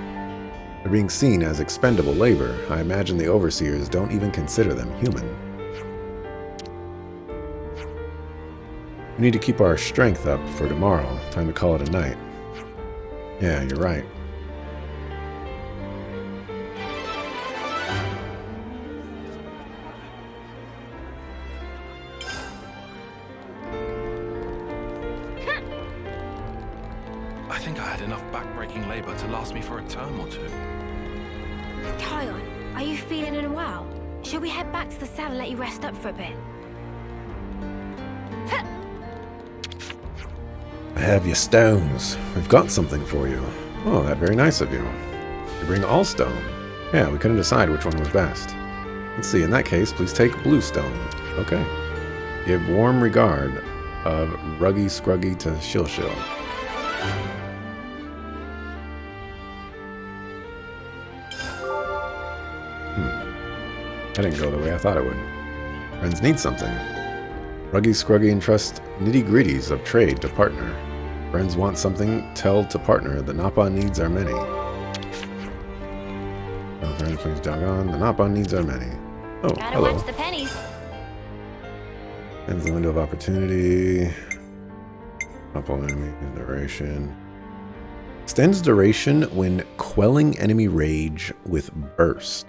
They're being seen as expendable labor. I imagine the overseers don't even consider them human. We need to keep our strength up for tomorrow. Time to call it a night. Yeah, you're right. I think I had enough back-breaking labor to last me for a term or 2. Kion, are you feeling unwell? Should we head back to the cell and let you rest up for a bit? I have your stones. We've got something for you. Oh, that's very nice of you. You bring all stone. Yeah, we couldn't decide which one was best. Let's see, in that case, please take blue stone. Okay. Give warm regard of Ruggy Scruggy to Shill Shill. That didn't go the way I thought it would. Friends need something. Ruggy Scruggy entrusts nitty-gritties of trade to partner. Friends want something, tell to partner. The Napa needs are many. Oh, friends, please jog on. The Napa needs are many. Oh, Gotta hello. watch the pennies. Ends the window of opportunity. Up on enemy duration. Extends duration when quelling enemy rage with burst.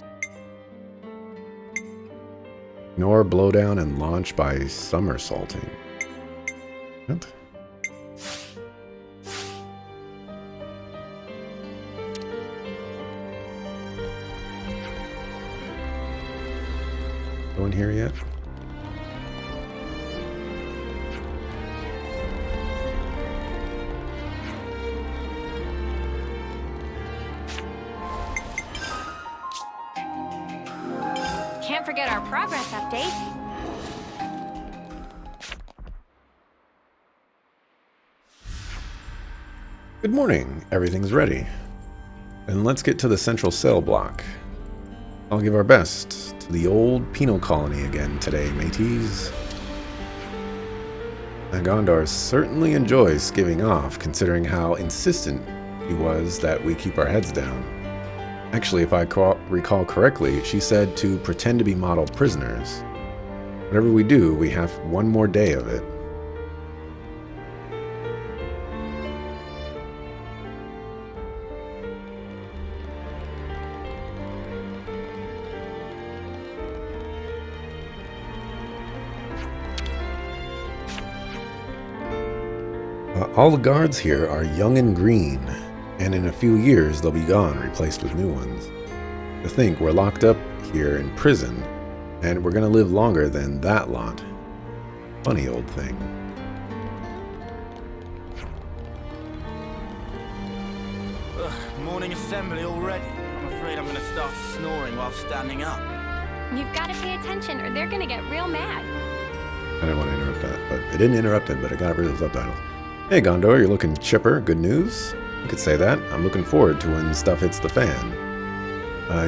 Ignore blowdown and launch by somersaulting. What? Go in here yet? Can't forget our progress update. Good morning. Everything's ready. And let's get to the central cell block. I'll give our best to the old penal colony again today, mateys. And Gondor certainly enjoys giving off, considering how insistent he was that we keep our heads down. Actually, if I recall correctly, she said to pretend to be model prisoners. Whatever we do, we have one more day of it. All the guards here are young and green, and in a few years they'll be gone, replaced with new ones. To think we're locked up here in prison, and we're gonna live longer than that lot. Funny old thing. Ugh, morning assembly already. I'm afraid I'm gonna start snoring while standing up. You've got to pay attention or they're gonna get real mad. I didn't want to interrupt that, but it didn't interrupt it, but I got rid of the subtitles. Hey Gondor, you're looking chipper. Good news? You could say that. I'm looking forward to when stuff hits the fan.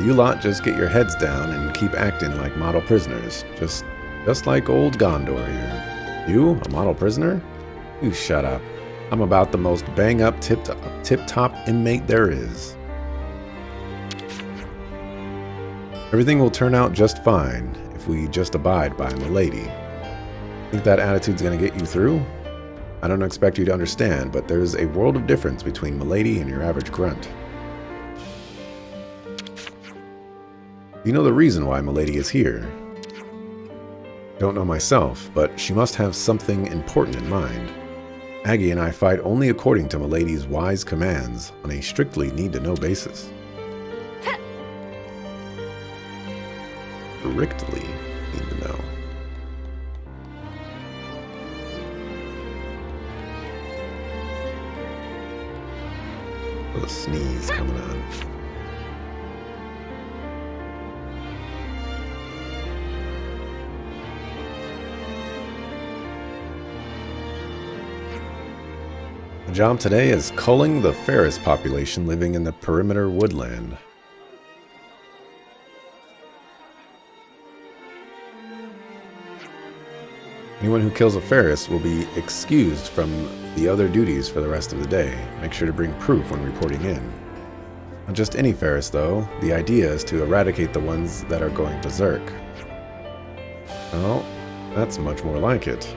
You lot just get your heads down and keep acting like model prisoners. Just like old Gondor here. You, a model prisoner? You shut up. I'm about the most bang-up, tip-top inmate there is. Everything will turn out just fine if we just abide by Milady. Think that attitude's gonna get you through? I don't expect you to understand, but there's a world of difference between Milady and your average grunt. You know the reason why Milady is here. Don't know myself, but she must have something important in mind. Aggie and I fight only according to Milady's wise commands on a strictly need-to-know basis. Strictly need to know. A sneeze coming on. The job today is culling the Ferris population living in the perimeter woodland. Anyone who kills a Ferris will be excused from the other duties for the rest of the day. Make sure to bring proof when reporting in. Not just any Ferris, though. The idea is to eradicate the ones that are going berserk. Well, that's much more like it.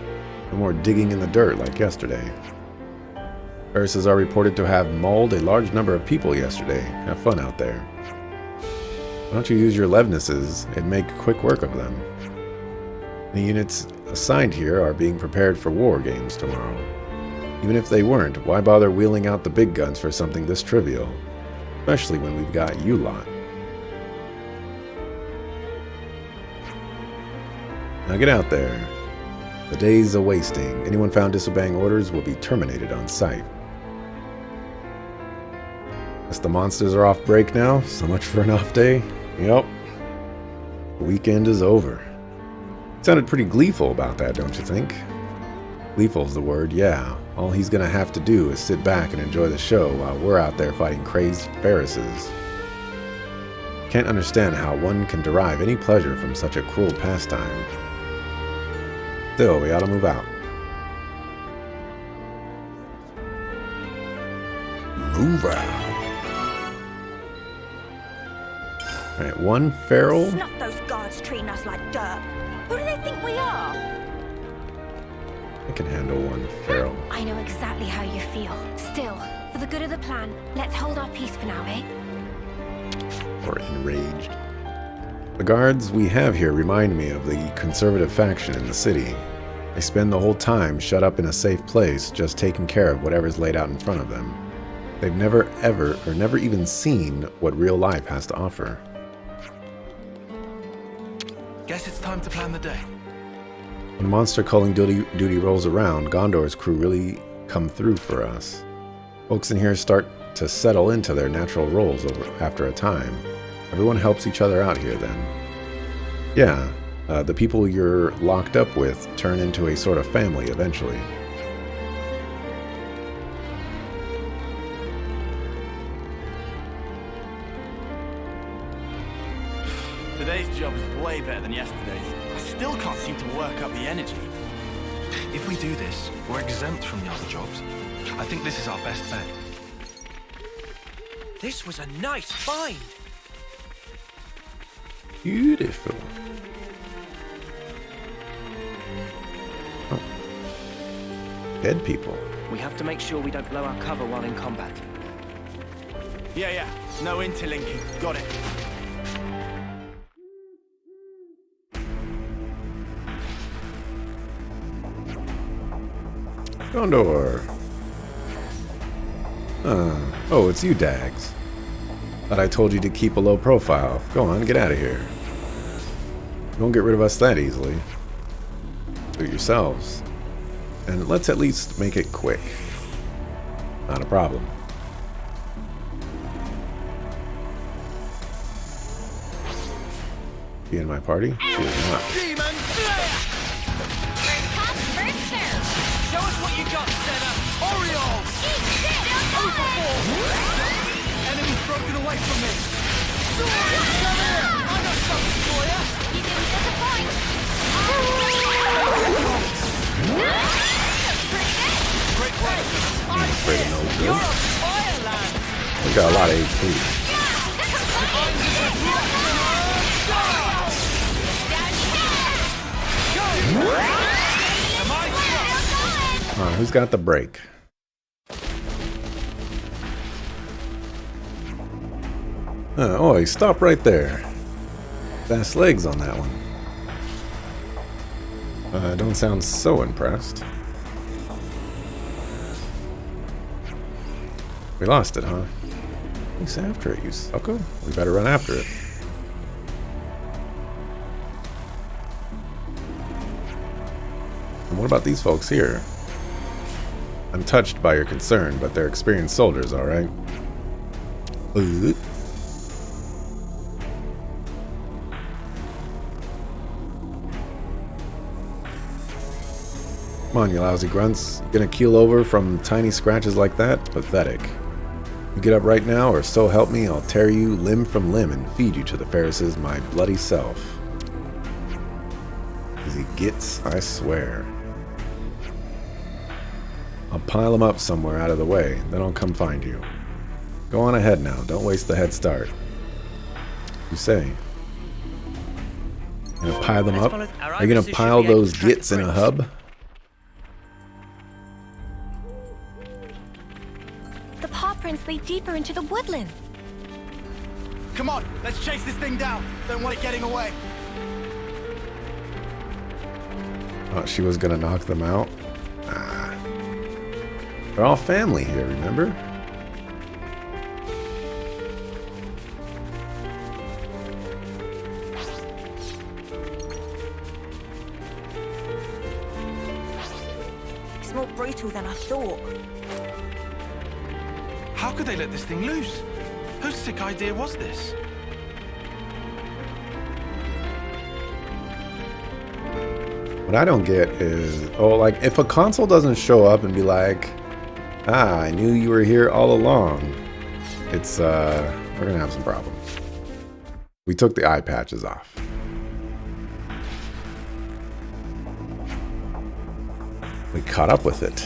No more digging in the dirt like yesterday. Ferrises are reported to have mauled a large number of people yesterday. Have fun out there. Why don't you use your Levnesses and make quick work of them? The units assigned here are being prepared for war games tomorrow. Even if they weren't, why bother wheeling out the big guns for something this trivial? Especially when we've got you lot. Now get out there. The day's a-wasting. Anyone found disobeying orders will be terminated on sight. Guess the monsters are off break now. So much for an off day. Yep. The weekend is over. Sounded pretty gleeful about that, don't you think? Gleeful's the word, yeah. All he's gonna have to do is sit back and enjoy the show while we're out there fighting crazed Ferrises. Can't understand how one can derive any pleasure from such a cruel pastime. Still, we ought to move out. Move out. Alright, one feral. Snuff those guards treating us like dirt. Who do they think we are? I can handle one feral. I know exactly how you feel. Still, for the good of the plan, let's hold our peace for now, eh? Or enraged. The guards we have here remind me of the conservative faction in the city. They spend the whole time shut up in a safe place, just taking care of whatever's laid out in front of them. They've never even seen what real life has to offer. Guess it's time to plan the day. When monster culling duty rolls around, Gondor's crew really come through for us. Folks in here start to settle into their natural roles after a time. Everyone helps each other out here then. Yeah, the people you're locked up with turn into a sort of family eventually. Today's job is way better than yesterday's. I still can't seem to work up the energy. If we do this, we're exempt from the other jobs. I think this is our best bet. This was a nice find. Beautiful. Oh. Dead people. We have to make sure we don't blow our cover while in combat. Yeah. No interlinking. Got it. Gondor. Oh, it's you, Dags. Thought I told you to keep a low profile. Go on, get out of here. You won't get rid of us that easily. Do it yourselves. And let's at least make it quick. Not a problem. Be in my party? She is not. Demon Slayer! First come, first serve. Show us what you got, Senna! Oriole! Overboard! Enemy's broken away from me! Come here! I got something for you! You didn't disappoint. Great work! I'm afraid of no good. You're a fireland! We got a lot of HP. Alright, who's got the break? Oh, stop right there. Fast legs on that one. Don't sound so impressed. We lost it, huh? Who's after it, you sucker? We better run after it. And what about these folks here? I'm touched by your concern, but they're experienced soldiers, alright? Come on, you lousy grunts. Gonna keel over from tiny scratches like that? It's pathetic. You get up right now, or so help me, I'll tear you limb from limb and feed you to the Ferrises, my bloody self. Easy gets, I swear. I'll pile them up somewhere out of the way, then I'll come find you. Go on ahead now, don't waste the head start. You say? You gonna pile them up? Are you gonna pile those gits in a hub? The paw prints lead deeper into the woodland. Come on, let's chase this thing down. Don't want it getting away. Thought she was gonna knock them out. Nah. They're all family here, remember? It's more brutal than I thought. How could they let this thing loose? Whose sick idea was this? What I don't get is, like, if a console doesn't show up and be like, ah, I knew you were here all along, it's, we're gonna have some problems. We took the eye patches off. We caught up with it.